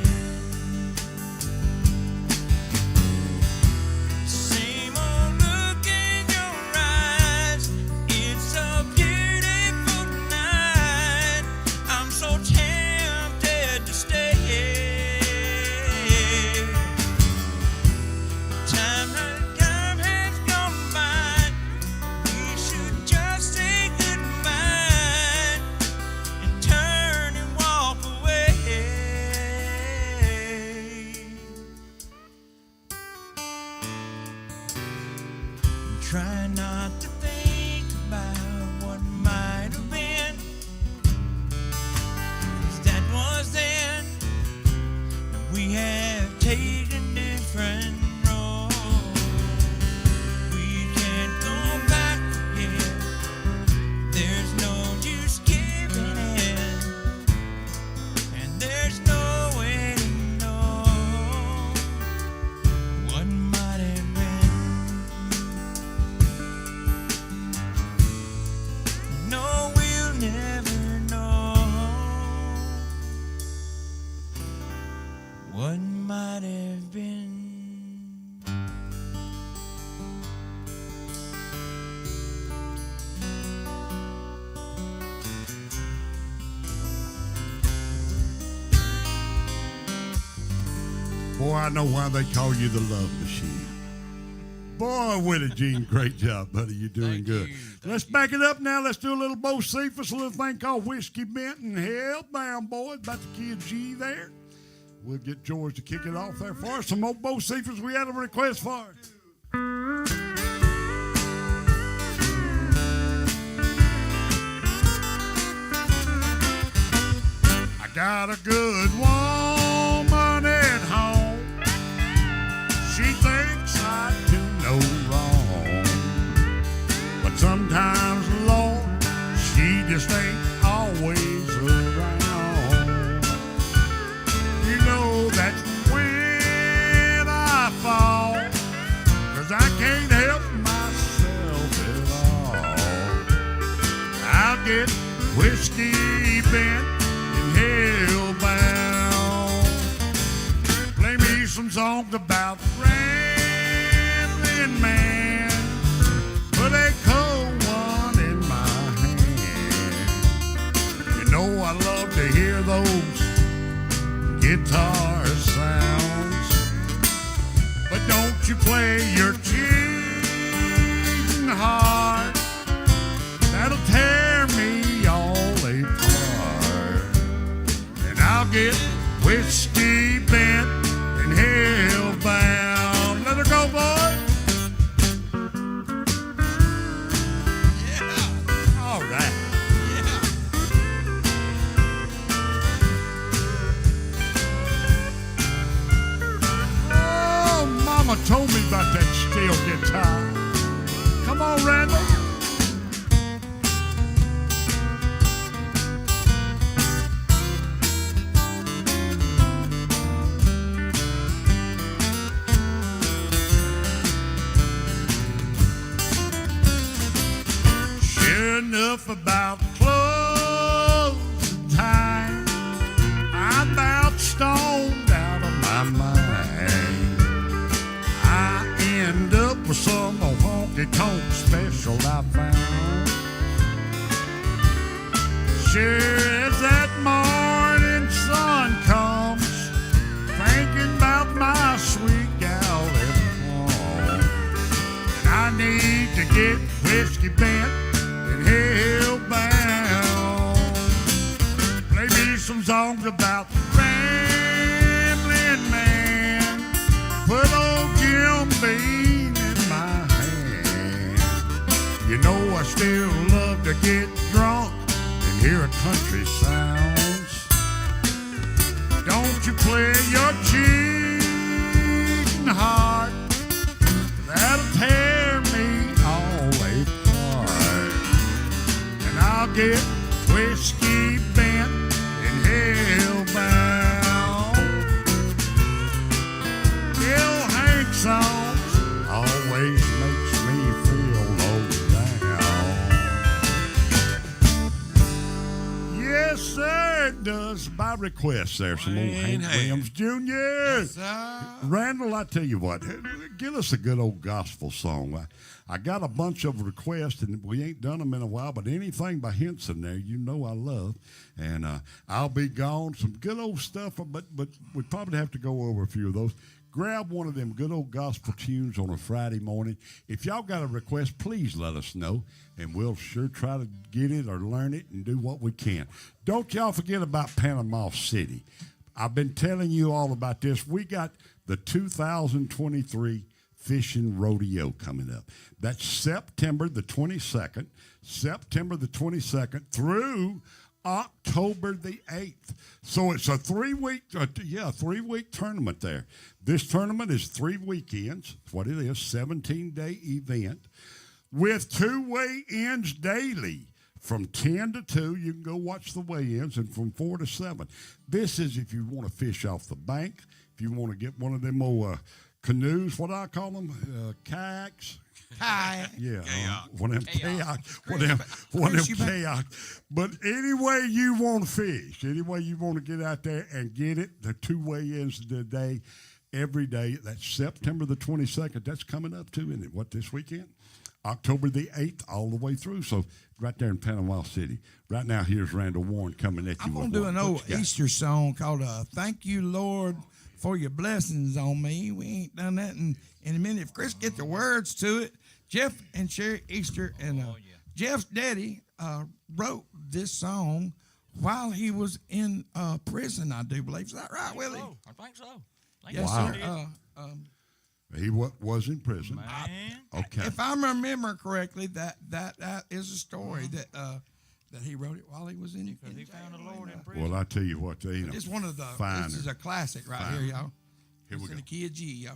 Try not to think about what might have been, 'cause that was then, and we have taken different roads. We can't go back yet. There's no use giving in, and there's no way to know what might have been. No, we'll never know what might have been.
Boy, I know why they call you the love machine. Boy, Willie Jean, great job, buddy. You're doing
Thank
good.
you.
Let's back it up now. Let's do a little Bo Cephas, a little thing called Whiskey Bent and Hellbound, boys. About the kid G there. We'll get George to kick it off there for us. Some more Bo Cephas we had a request for. I got a good woman at home. She thinks I do no wrong. But sometimes, Lord, she just ain't always around. You know that's when I fall, 'cause I can't help myself at all. I'll get whiskey bent and hellbound. Play me some songs about rambling man, put a cold one in my hand. You know I love to hear those guitar sounds, but don't you play your cheating heart. That'll tear me all apart. And I'll get whiskey bent and hellbound. Let her go, boy.
Yeah.
All right.
Yeah.
Oh, Mama told me about that steel guitar. Come on, Randall. Sure enough about closing time, I'm about stoned out of my mind. I end up with some honky-tonk special I found. Sure as that morning sun comes, thinking about my sweet gal at home. And I need to get whiskey bent and hellbound. Play me some songs about rambling man, put old Jim Beam in my hand. You know I still love to get drunk and hear country sounds. Don't you play your cheating heart, that'll tear me all apart. And I'll get whiskey bent and hellbound. Bill Hank songs always makes me feel low down. Yes, sir, it does. By request there, some old Hank
Hank.
Williams Jr.
Yes, sir.
Randall, I tell you what, give us a good old gospel song. I got a bunch of requests, and we ain't done them in a while, but anything by Henson there, you know I love. And I'll Be Gone, some good old stuff, but we probably have to go over a few of those. Grab one of them good old gospel tunes on a Friday morning. If y'all got a request, please let us know, and we'll sure try to get it or learn it and do what we can. Don't y'all forget about Panama City. I've been telling you all about this. We got the 2023 Fishing Rodeo coming up. That's September the 22nd. September the 22nd through October the 8th. So it's a 3-week tournament there. This tournament is 3 weekends. That's what it is, 17-day event with 2 weigh-ins daily. From 10 to 2, you can go watch the weigh-ins, and from 4 to 7. This is if you want to fish off the bank, if you want to get one of them old canoes, what do I call them? Kayaks?
Kayak.
Yeah,
Kayak.
one of them kayaks. One of them kayaks. But any way you want to fish, any way you want to get out there and get it, the 2 weigh-ins a day, every day. That's September the 22nd. That's coming up too, isn't it? What, this weekend? October the 8th all the way through. So right there in Panama City. Right now, here's Randall Warren coming at you.
I'm going to do an old Easter song called Thank You, Lord, for Your Blessings on Me. We ain't done that in a minute. If Chris get the words to it, Jeff and Sherry Easter and Jeff's daddy wrote this song while he was in prison, I do believe. Is that right, Willie?
I think so.
Yes,
Wow.
sir.
He was in prison.
Man.
Okay.
If I remember correctly, that is a story that he wrote it while he was in
Because he found the
jail.
Lord in prison.
Well, I tell you what,
It's one of the.
finer.
This is a classic right
Finer.
here, y'all.
Here we
It's in
go.
the key of G, y'all.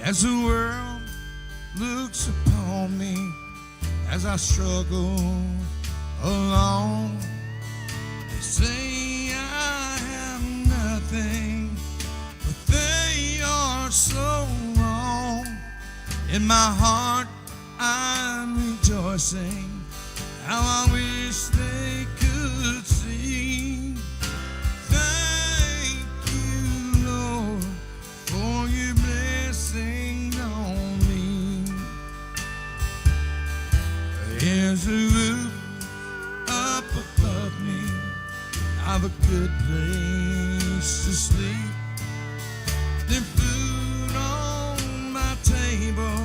As the world looks upon me as I struggle along, they say I have nothing, but they are so wrong. In my heart I'm rejoicing, how I wish they could see. Thank you, Lord, for your blessing on me. There's a roof up above me, I've a good place to sleep. There's food on my table,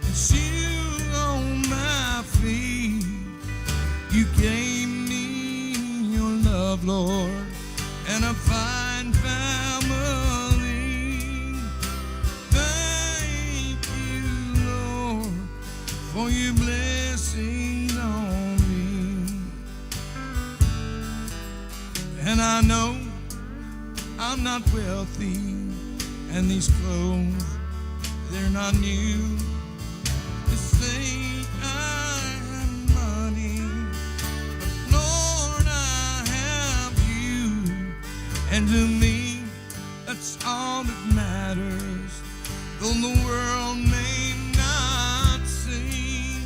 and shoes on my feet. You gave me your love, Lord, and a fine family. Thank you, Lord, for your blessing on me. And I know I'm not wealthy, and these clothes, they're not new. They say I have money, but Lord, I have you. And to me, that's all that matters, though the world may not see.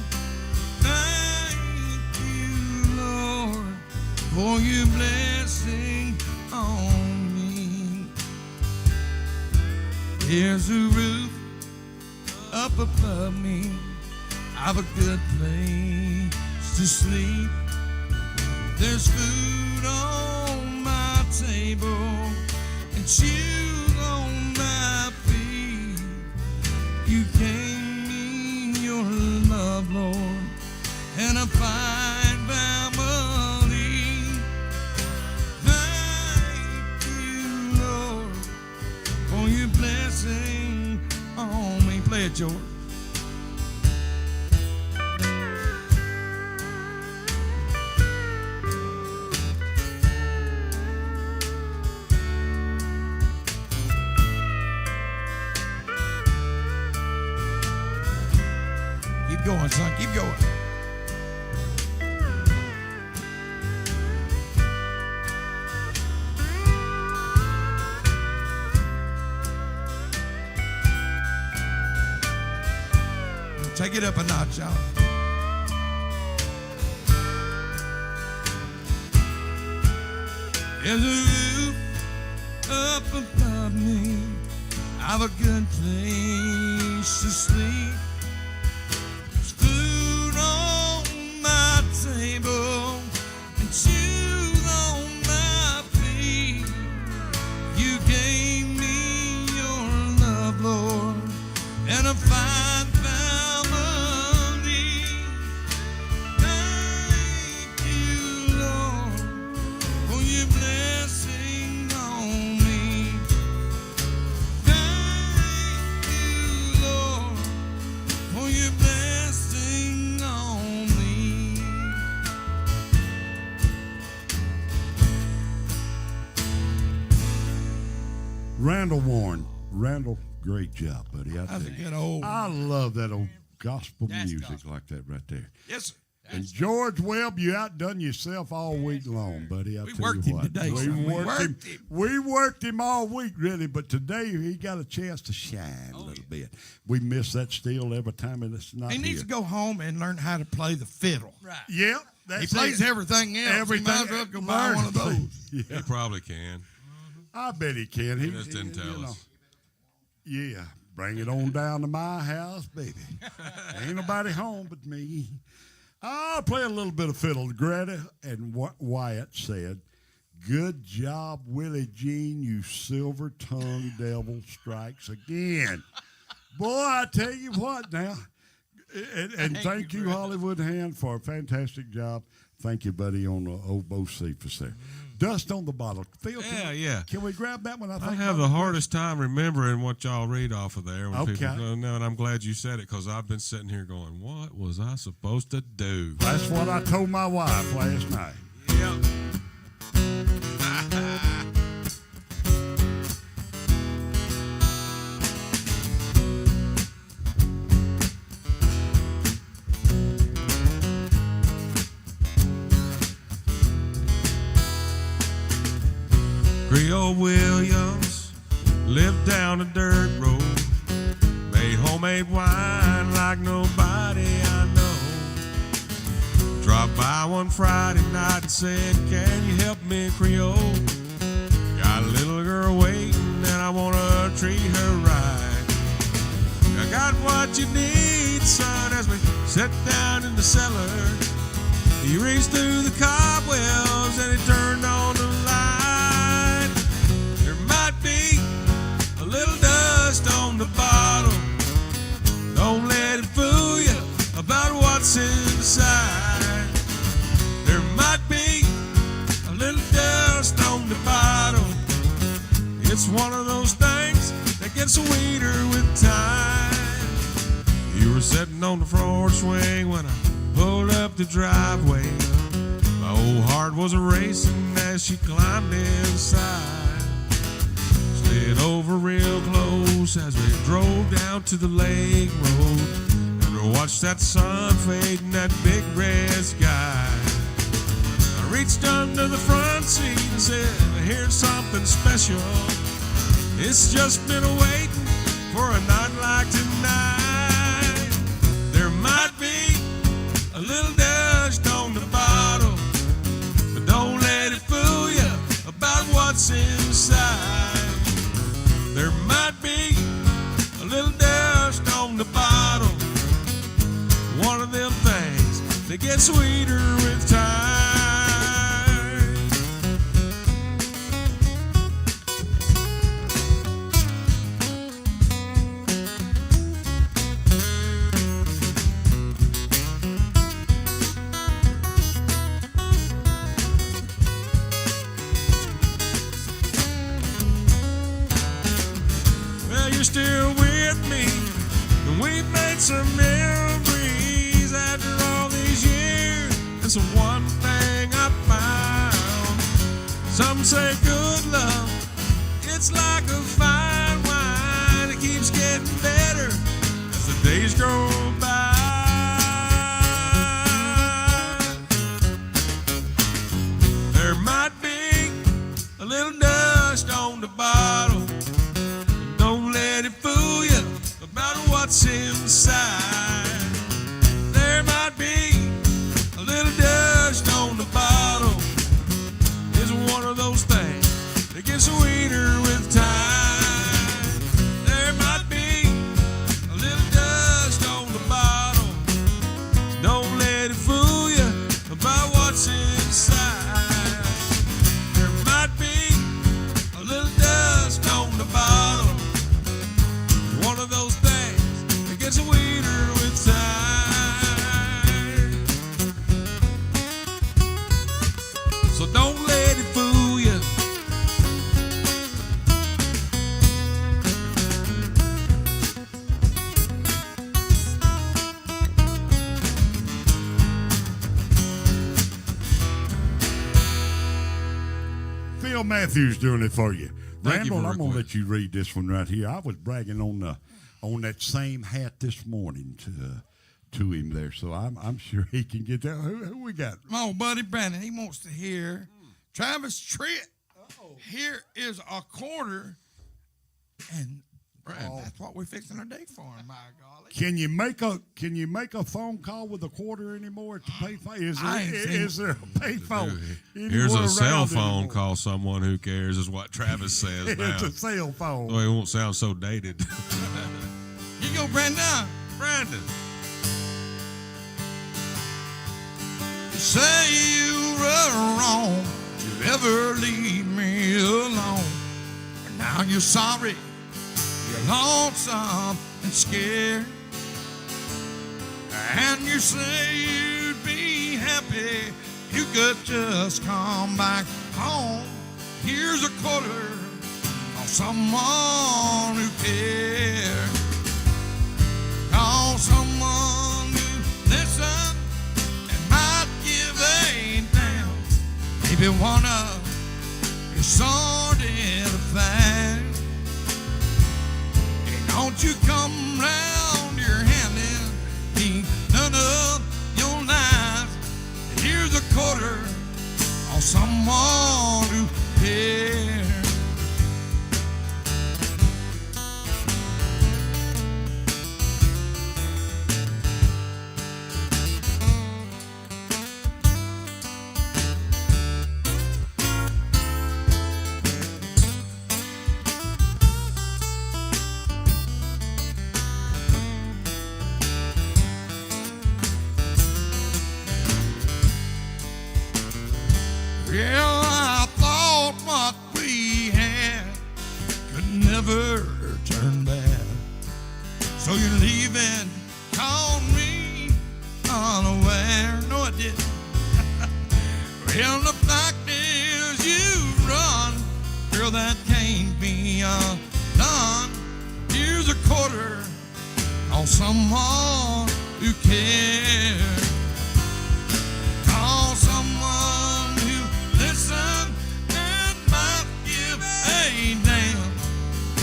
Thank you, Lord, for your blessing on me. There's a roof up above me, I've a good place to sleep. There's food on my table and shoes on my feet. You gave me your love, Lord, and a fine family. Thank you, Lord, for your blessing on me. Play it, George. Keep going, son. Keep going. Take it up a notch, y'all. There's a roof up above me, I've a good place to sleep. There's food on my table and shoes on my feet. You gave me your love, Lord, and a fine family. Thank you,
Randall Warren. Randall, great job, buddy. I
That's a
tell you.
good old.
I love that old gospel
That's
music
gospel.
like that right there.
Yes, sir.
And George Webb, you outdone yourself all week long, buddy. I
We
tell
worked
you
him
what.
today, son. We worked him.
We worked him all week, really, but today he got a chance to shine a little bit. We miss that still every time it's not
He needs
here.
to go home and learn how to play the fiddle.
Right.
Yep,
He
that's
plays
it.
everything else.
Everything.
He might as well go buy
Learn
one of
to play.
those.
Yeah,
He probably can.
I bet he can. He
Just didn't tell us.
Yeah, bring it on down to my house, baby. Ain't nobody home but me. I'll play a little bit of fiddle. Greta and Wyatt said, "Good job, Willie Jean, you silver-tongued devil strikes again." Boy, I tell you what now. And thank you, Hollywood Hand, for a fantastic job. Thank you, buddy, on the oboe Cephas there. Dust on the bottle. Phil,
Yeah.
Can we grab that one?
I have the hardest time remembering what y'all read off of there. When
Okay.
People don't know, and I'm glad you said it because I've been sitting here going, what was I supposed to do?
That's what I told my wife last night.
Yep. Creole Williams lived down a dirt road, made homemade wine like nobody I know. Dropped by one Friday night and said, "Can you help me, Creole? Got a little girl waiting and I wanna treat her right. I got what you need, son," as we sat down in the cellar. He reached through the cobwebs and he turned on the light. There might be a little dust on the bottle. Don't let it fool you about what's inside. There might be a little dust on the bottle. It's one of those things that gets sweeter with time. You were sitting on the front swing when I pulled up the driveway. My old heart was racing as she climbed inside. Slid over real close as we drove down to the lake road, and we watched that sun fade in that big red sky. I reached under the front seat and said, "Here's something special. It's just been waiting for a night like tonight. There might be a little dust on the bottle, but don't let it fool you about what's inside. There might be a little dust on the bottle, one of them things that get sweeter with time." Well, you're still with me, and we've made some memories after all these years. It's the one thing I found. Some say good love, it's like a fine wine. It keeps getting better as the days go by. There might be a little dust on the bottle. Don't let it fool you about what's inside. There might be a little dust on the bottle. It's one of those things that gets sweeter with time. There might be a little dust on the bottle. Don't let it fool you about what's inside. There might be a little dust on the bottle. One of those things that gets sweeter with time. So don't let it fool you.
Phil Matthews doing it for you. Randall,
for
I'm gonna let
request.
you read this one right here. I was bragging on that same hat this morning to him there, so I'm sure he can get that. Who we got?
My old buddy Brandon, he wants to hear Travis Tritt. Here is a quarter, and that's what we're fixing our day for him, by golly.
Can you make a phone call with a quarter anymore at the payphone? Is there a payphone?
Here's
anywhere
a cell
around
phone.
anymore?
Call someone who cares, is what Travis says now.
It's a cell phone.
So it won't sound so dated.
Here you go, Brandon.
Brandon.
Say you were wrong to ever leave me alone. But now you're sorry, you're lonesome and scared. And you say you'd be happy you could just come back home. Here's a quarter of someone who cares. Call someone who listens and might give a damn. Maybe one of your sordid affairs. Hey, don't you come round your hand and be none of your lies. Here's a quarter on someone who cares. Well, I thought what we had could never turn bad. So you're leaving, called me unaware. No, I didn't. Well, the fact is you've run. Girl, that can't be undone. Here's a quarter on someone who cares. Call someone who listen and might give a damn.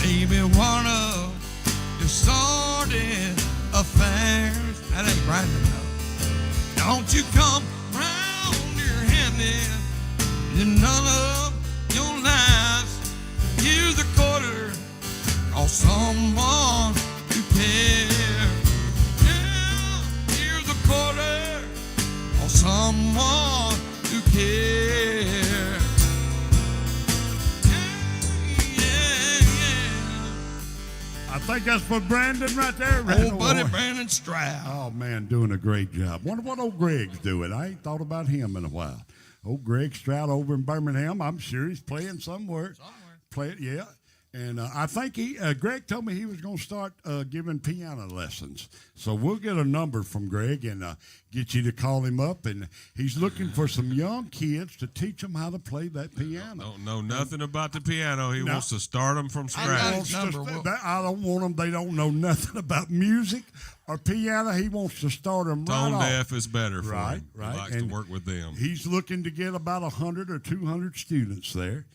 Maybe one of your sordid affairs. That ain't Brandon, no. Don't you come round your hand in none of your lies. Here's a quarter of someone who cares. Yeah, here's a quarter of someone who cares.
I think that's for Brandon right there.
Old buddy Brandon Stroud.
Oh, man, doing a great job. Wonder what old Greg's doing. I ain't thought about him in a while. Old Greg Stroud over in Birmingham, I'm sure he's playing somewhere. Yeah. And I think Greg told me he was going to start giving piano lessons. So we'll get a number from Greg and get you to call him up. And he's looking for some young kids to teach them how to play that piano.
Don't know nothing about the piano. He wants to start them from scratch.
I don't want them. They don't know nothing about music or piano. He wants to start them right
Tone
off.
deaf is better for him.
Right.
He likes
And
to work with them.
He's looking to get about 100 or 200 students there.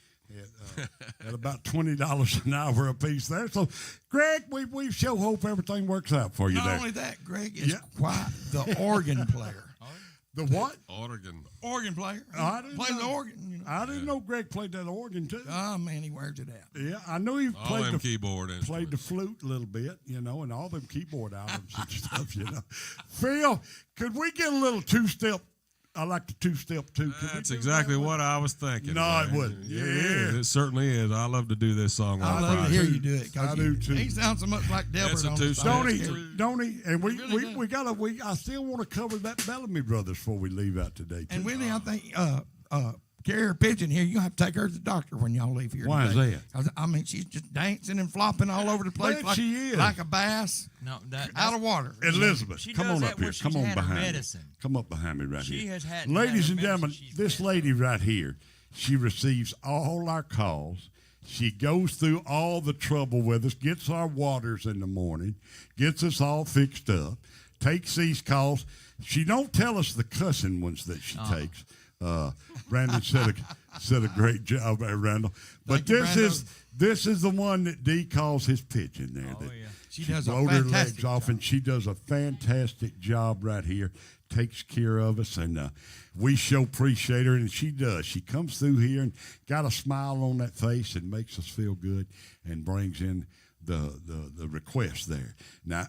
At about $20 an hour a piece there. So, Greg, we sure hope everything works out for you
Not
there.
only that, Greg is quite the organ player.
The what?
Organ player. Plays the organ. You know.
I didn't know Greg played that organ, too.
Oh, man, he wears it out.
Yeah, I know he
All
played
them
the
keyboard
played
instruments.
the flute a little bit, and all them keyboard albums and stuff, Phil, could we get a little two-step? I like the two-step, too.
That's exactly what I was thinking.
No,
man.
it wouldn't.
Yeah, it certainly is. I love to do this song.
I
on
love to
Friday.
hear you do it.
I do, too.
He sounds so much like Delbert
That's a
on
two-step.
the song.
Don't he? And
Really
I still want to cover that Bellamy Brothers before we leave out today, too.
And Willie, I think Carrie Pigeon here, you have to take her to the doctor when y'all leave here.
Why is
today.
that?
'Cause, I mean, she's just dancing and flopping all over the place
Bet
like,
she is.
like a bass
No,
out of water.
Elizabeth,
She
come
does
on
that
up here.
where she's
Come on
had her
behind me.
medicine.
Come up behind me right
She
here.
has had
Ladies
her
and gentlemen,
medicine. She's
this
been-
lady right here, she receives all our calls. She goes through all the trouble with us, gets our waters in the morning, gets us all fixed up, takes these calls. She don't tell us the cussing ones that she takes, Brandon said a great job there, Randall. But this is the one that Dee calls his pigeon there.
Oh,
that
yeah. She does a
blowed her
fantastic
legs off,
job.
and she does a fantastic job right here. Takes care of us, and we sure appreciate her, and she does. She comes through here and got a smile on that face and makes us feel good and brings in the request there. Now,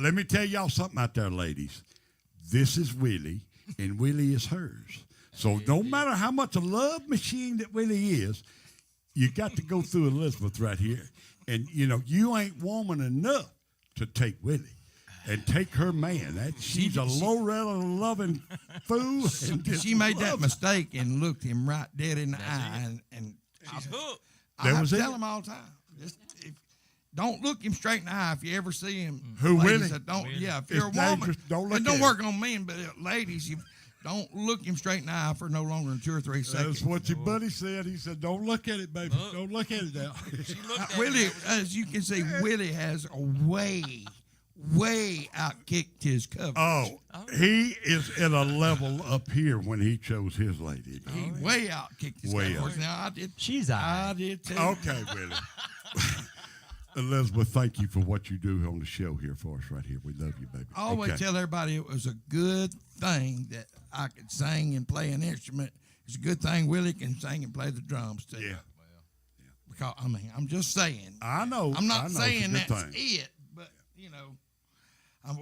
let me tell y'all something out there, ladies. This is Willie, and Willie is hers. So no matter how much a love machine that Willie is, you got to go through Elizabeth right here. And, you know, you ain't woman enough to take Willie and take her man. She's a low-rel loving fool.
She made that mistake and looked him right dead in the eye. And
She's hooked.
I have
was
to
it.
tell him all the time. Don't look him straight in the eye if you ever see him.
Who,
ladies
Willie?
that don't, yeah, if
It's
you're a woman,
dangerous. Don't look
it don't
at
work on men, but ladies, you don't look him straight in the eye for no longer than 2 or 3 seconds.
That's what your buddy said. He said, don't look at it, baby. Don't look at it now.
She looked at
Willie,
him.
as you can see, Willie has a way outkicked his cover.
Oh, he is at a level up here when he chose his lady.
He way outkicked his
Way
covers.
out.
Now I did.
She's
I did too.
Okay, Willie. Elizabeth, thank you for what you do on the show here for us right here. We love you, baby.
I always
Okay.
tell everybody it was a good thing that I could sing and play an instrument. It's a good thing Willie can sing and play the drums too.
Yeah,
Because I mean, I'm just saying.
I know.
I'm
I
not
know.
saying
it's a good
that's
thing.
it, but you know, I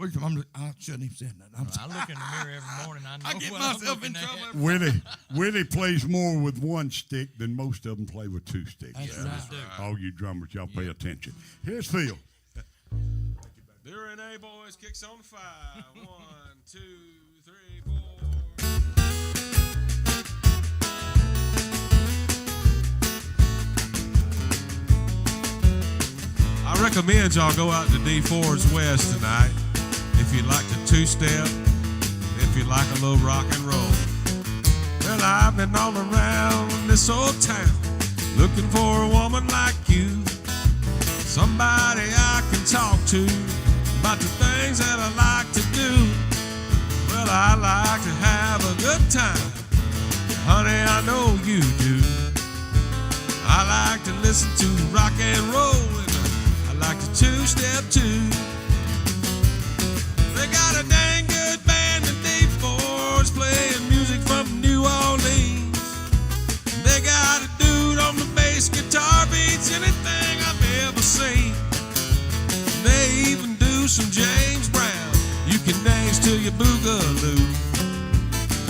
shouldn't have said that.
I look in the mirror every morning. I know
I get
what I'm
myself in
looking
trouble.
at.
every-
Willie plays more with one stick than most of them play with 2 sticks.
That's right.
All you drummers, y'all pay attention. Here's Phil.
During A boys kicks on 5. 1, 2, 3, 4. I recommend y'all go out to Dee Ford's West tonight if you'd like to 2-step, if you like a little rock and roll. Well, I've been all around this old town looking for a woman like you, somebody I can talk to about the things that I like to do. Well, I like to have a good time, honey, I know you do. I like to listen to rock and roll, and I like to 2-step too. They got a dang good band in Dee Ford's playing music from New Orleans. They got a dude on the bass guitar, beats anything I've ever seen. They even do some James Brown. You can dance to your boogaloo.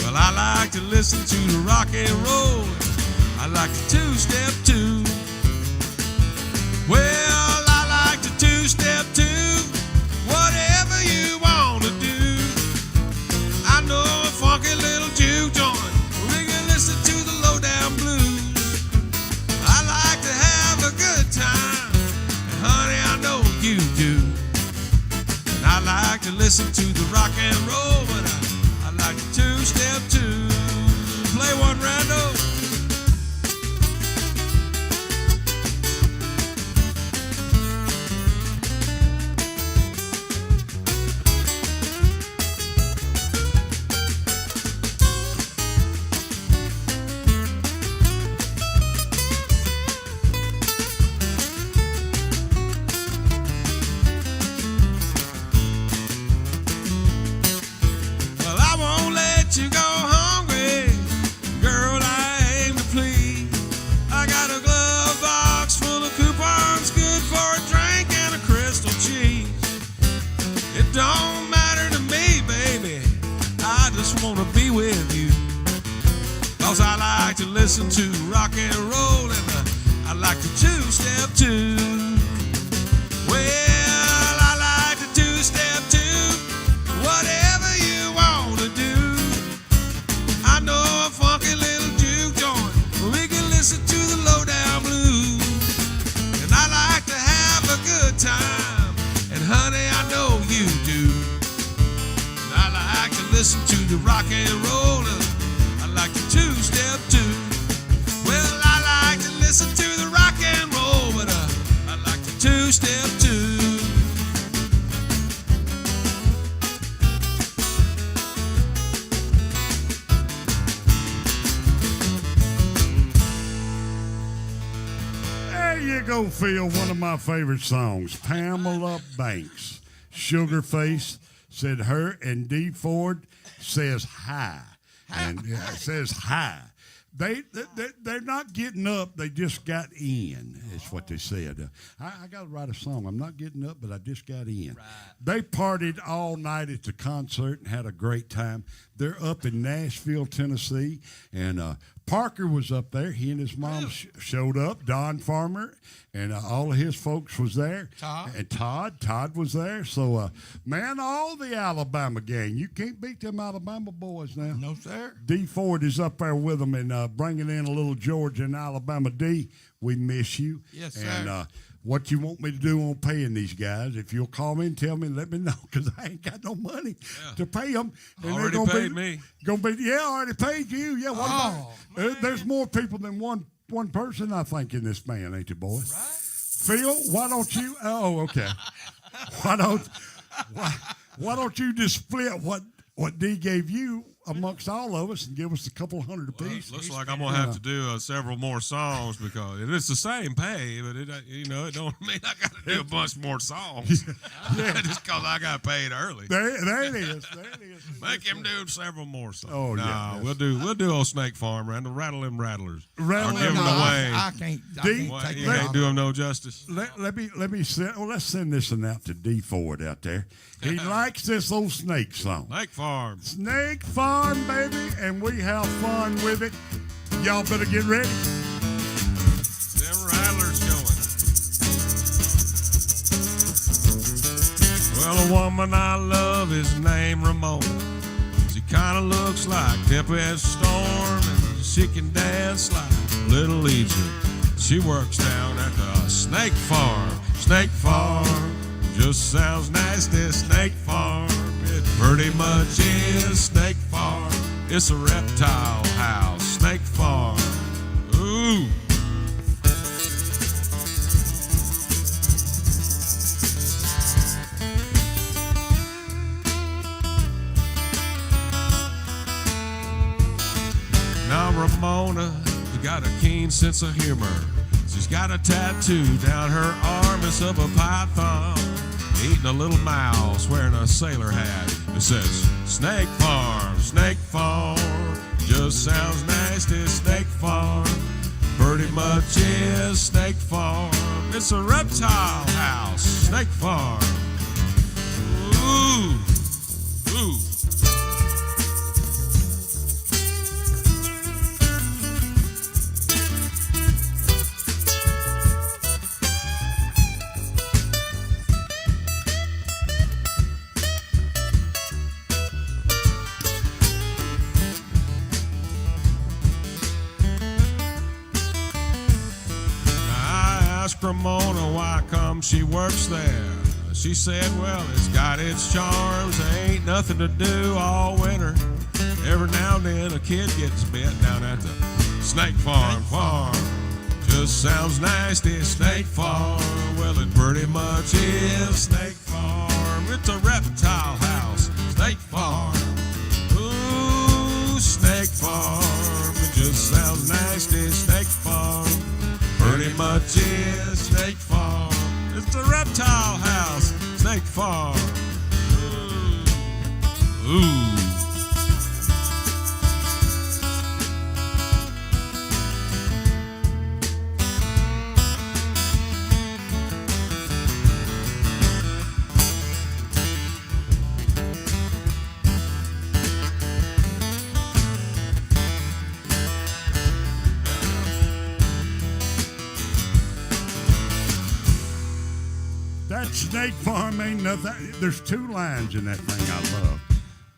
Well, I like to listen to the rock and roll. I like to 2-step too. Well, I like to 2-step too. Whatever you want to do. I know a funky little juke joint. We can listen to the lowdown blues. I like to have a good time, and honey, I know you do. And I like to listen to the rock and roll, but I like to 2-step too. Play one, Randall. Well, I won't let you go hungry, girl, I aim to please. I got a glove box full of coupons, good for a drink and a crystal cheese. It don't matter to me, baby, I just want to be with you. 'Cause I like to listen to rock and roll, and I like to 2-step too. Well, I like to 2-step too. Whatever you want to do. I know a funky little juke joint. We can listen to the lowdown blues. And I like to have a good time. And honey, I know you do. And I like to listen to the rock and roll. And I like to 2-step too. Well, I like to listen to the rock and roll, but I like to 2-step too.
go, Phil. One of my favorite songs, Pamela Banks, Sugar Face, said her, and Dee Ford says hi, and says hi. They're not getting up. They just got in. Is what they said. I got to write a song. I'm not getting up, but I just got in. Right. They partied all night at the concert and had a great time. They're up in Nashville, Tennessee, and Parker was up there. He and his mom showed up. Don Farmer and all of his folks was there. Todd was there. So, man, all the Alabama gang. You can't beat them Alabama boys now.
No, sir.
Dee Ford is up there with them and bringing in a little Georgia and Alabama. Dee, we miss you.
Yes, sir.
And what you want me to do on paying these guys, if you'll call me and tell me, let me know, because I ain't got no money to pay them. And
Already paid me.
I already paid you. Yeah, there's more people than one person, I think, in this band, ain't there, boys? Right. Phil, why don't you? Oh, okay. why don't you just split what Dee gave you amongst all of us and give us a couple hundred apiece?
Looks like I'm gonna have to do several more songs because it's the same pay, but it don't mean I got to do a bunch more songs. Just because I got paid early.
There it is.
Make him do several more songs.
Oh
nah,
yeah,
we'll do old Snake Farm and the Rattle Them Rattlers.
Rattle
give them away.
I can't
you can't do them no justice.
Let's send this one out to Dee Ford out there. He likes this old Snake song.
Snake Farm.
Snake Farm, baby, and we have fun with it. Y'all better get ready.
Them rattlers going. Well, a woman I love is named Ramona. She kind of looks like Tempest Storm, and she can dance like Little Egypt. She works down at the Snake Farm. Snake Farm just sounds nasty. Snake Farm, it pretty much is. Snake Farm, it's a reptile house. Snake Farm, ooh. Now Ramona, she got a keen sense of humor. She's got a tattoo down her arm. It's of a python eating a little mouse, wearing a sailor hat. It says, Snake Farm, Snake Farm, just sounds nasty. Snake Farm, pretty much is. Snake Farm, it's a reptile house. Snake Farm, ooh, ooh. Ramona, why come she works there? She said, well, it's got its charms. There ain't nothing to do all winter. Every now and then a kid gets bit down at the Snake Farm. Just sounds nasty. Snake Farm, well, it pretty much is. Snake Farm, it's a reptile house. Snake Farm, ooh, Snake Farm, it just sounds nasty. Snake Farm, pretty much is. Snake Farm, it's a reptile house. Snake Farm, ooh.
That Snake Farm ain't nothing. There's two lines in that thing I love.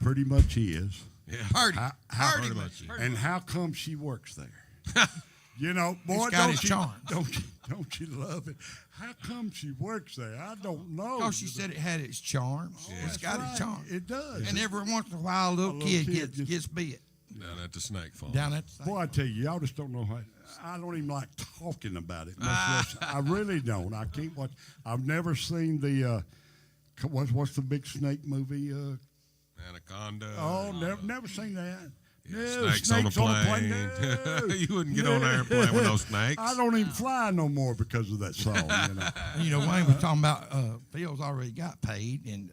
Pretty much is.
Yeah.
Pretty
much.
And how come she works there? You know, boy, don't you love it? How come she works there? I don't know.
Because she said it had its charms.
Yeah.
It's got its charms.
It does.
And every once in a while, a little kid gets bit.
Down at the Snake Farm.
Boy, I tell you, y'all just don't know how. I don't even like talking about it. I really don't. I can't watch. I've never seen the what's the big snake movie?
Anaconda.
Oh, never seen that. Yeah,
snakes on a plane.
No.
You wouldn't get on an airplane with no snakes.
I don't even fly no more because of that song.
Wayne was talking about Phil's already got paid, and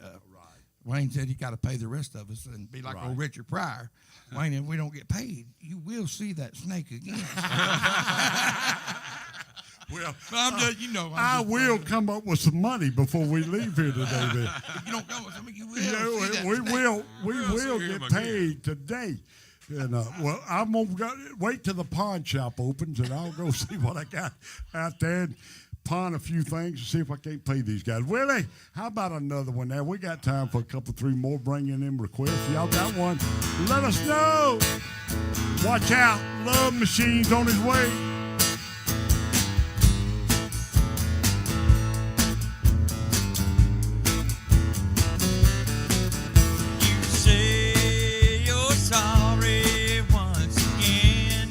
Wayne said he got to pay the rest of us and be like old Richard Pryor. Wayne, if we don't get paid, you will see that snake again.
Well,
I'm just,
I will come up with some money before we leave here today. Then.
If you don't come with something, you will.
We will get paid today. And I'm gonna wait till the pawn shop opens, and I'll go see what I got out there and pawn a few things and see if I can't pay these guys. Willie, how about another one there? We got time for a couple, three more. Bringing in requests. Y'all got one? Let us know. Watch out, Love Machine's on his way.
Sorry once again.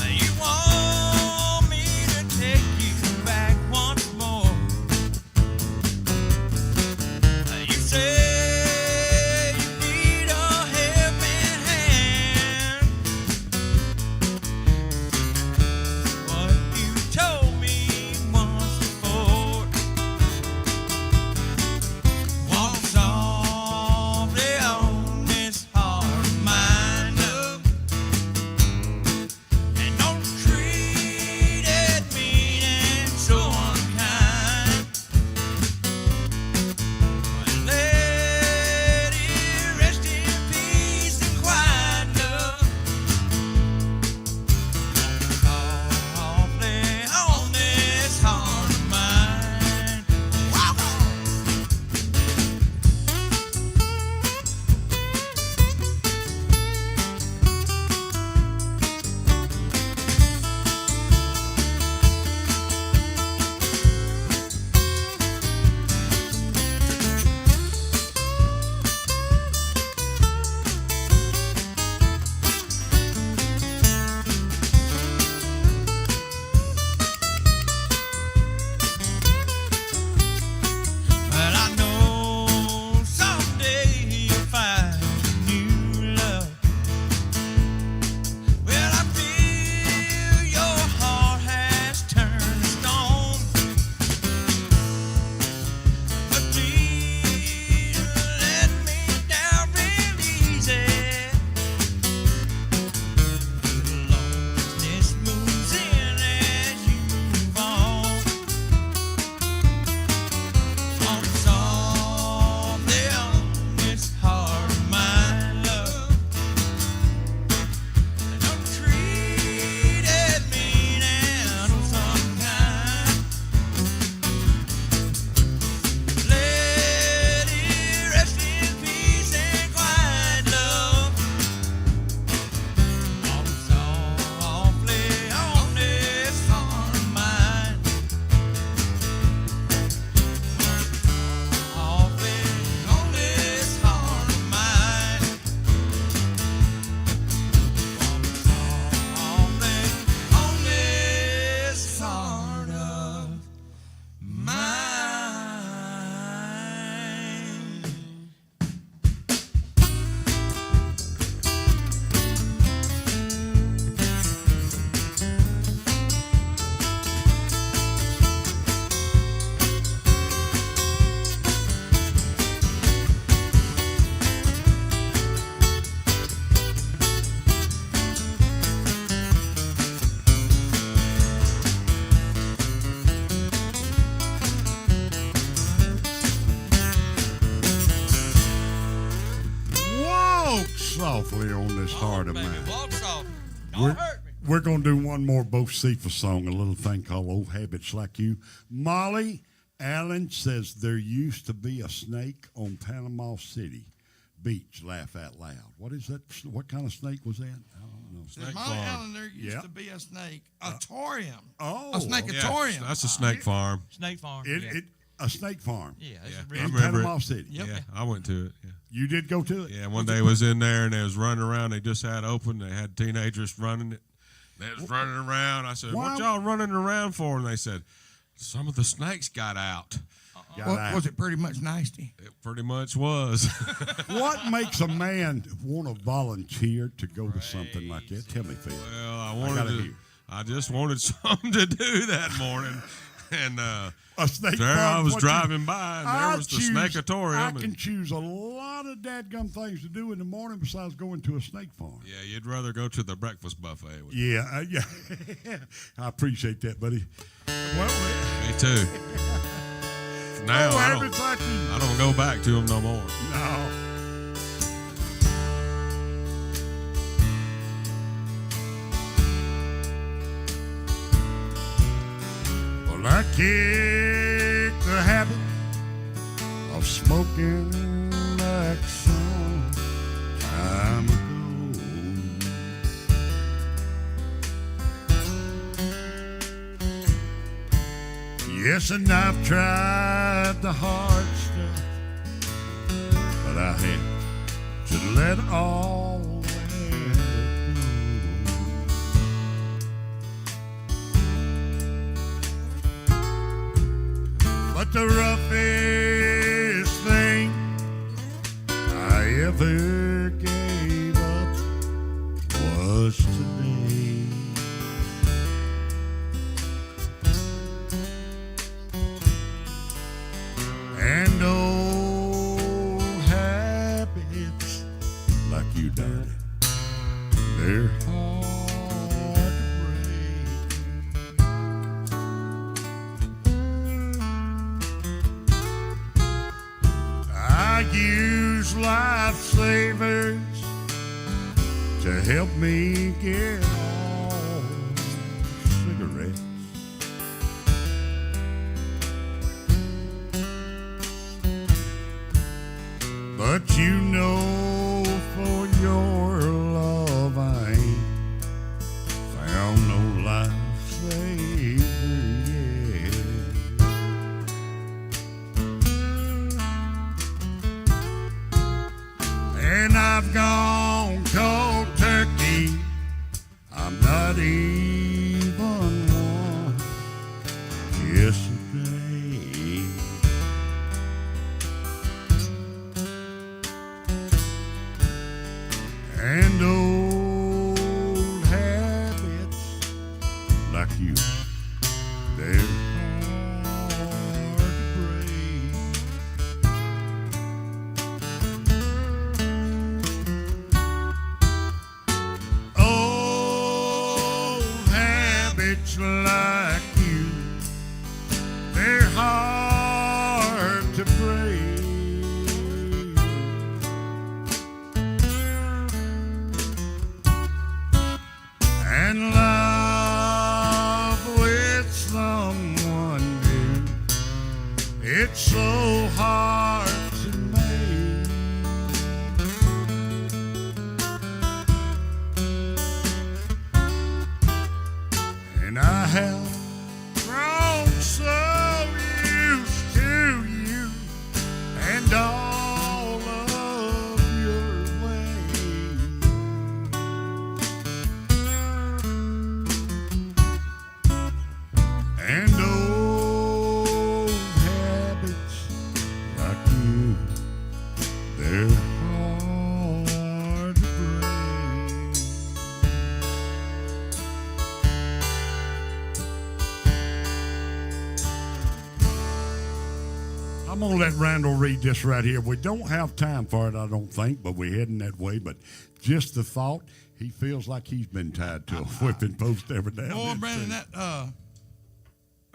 You want me to take you back once more. You say you need a helping hand. What you told me once before. Walks softly on this heart of mine, love, and don't treat it mean and so unkind. But let it rest in peace and quiet, love. Softly on this heart of mine. Walk on. But I know someday you'll find new love. Well, I feel your heart has turned to stone. But please let me down real easy. Loneliness moves in as you move on. On softly on this heart of mine, love. Don't treat it mean and unkind. Let it rest in peace and quiet, love. On softly on this heart of mine. Softly on this heart of mine. Softly on this heart of mine.
Walk softly on this heart of
Baby,
mine.
walk soft.
We're,
Don't hurt me.
we're going to do one more Bo Cephas song, a little thing called Old Habits Like You. Molly Allen says there used to be a snake on Panama City Beach. Laugh out loud. What is that? What kind of snake was that? I don't know.
There's Molly Allen, there used
Yep.
to be a snake, a torium.
Oh,
A snakeatorium.
That's a snake farm.
Snake Farm.
a snake farm
yeah, it's
Yeah.
a
I
real
in
remember
Panama
it.
City.
Yep.
Yeah, I went to it. Yeah.
You did go to it?
Yeah, one day was in there and they was running around. They just had open. They had teenagers running it. They was running around. I said,
Why-
"What y'all running around for?" And they said, "Some of the snakes got out."
Was it pretty much nasty?
It pretty much was.
What makes a man want to volunteer to go to something like that? Tell me, Phil.
Well, I just wanted something to do that morning. And
A snake
there
farm,
I was
what
driving by, and there was the Snakeatorium.
I can choose a lot of dadgum things to do in the morning besides going to a snake farm.
Yeah, you'd rather go to the breakfast buffet.
Yeah, yeah. I appreciate that, buddy. Well,
Me too. Now I don't go back to them no more.
no. Well, I kicked the habit of smoking like some time ago. Yes, and I've tried the hard stuff, but I had to let all that go. But the roughest thing I ever gave up was today. And old habits like you, Daddy, they're hard to break. I use lifesavers to help me get off cigarettes. But you know, for your love, I ain't found no lifesaver yet. And I've gone cold turkey. I'm not even one yesterday. And old habits like you, they're hard to break. Old habits like you, they're hard to break. And love with someone new, it's so hard to make. And I have grown so used to you and all of your ways. And old habits like you, they're hard to break. I'm gonna let Randall read this right here. We don't have time for it, I don't think, but we're heading that way. But just the thought, he feels like he's been tied to a whipping post every day.
Boy, Brandon,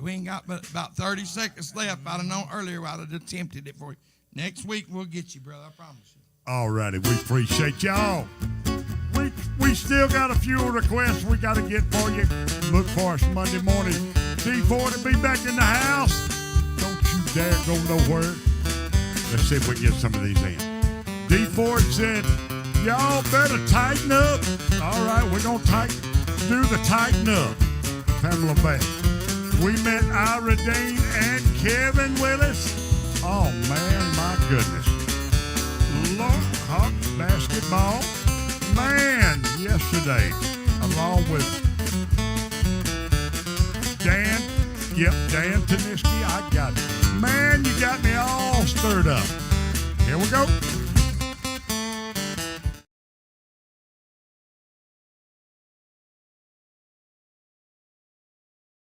we ain't got but about 30 seconds left. If I'd have known earlier, I'd have attempted it for you. Next week, we'll get you, brother. I promise you.
All righty, we appreciate y'all. We still got a few requests we got to get for you. Look for us Monday morning. Dee Ford will be back in the house. Don't you dare go nowhere. Let's see if we get some of these in. Dee Ford said, y'all better tighten up. All right, we're going to do the tighten up. Pamela Bay. We met Ira Dean and Kevin Willis. Oh, man, my goodness. Lord Hawks basketball. Man, yesterday, along with Dan Yep, Dan Taniski, I got it. Man, you got me all stirred up. Here we go.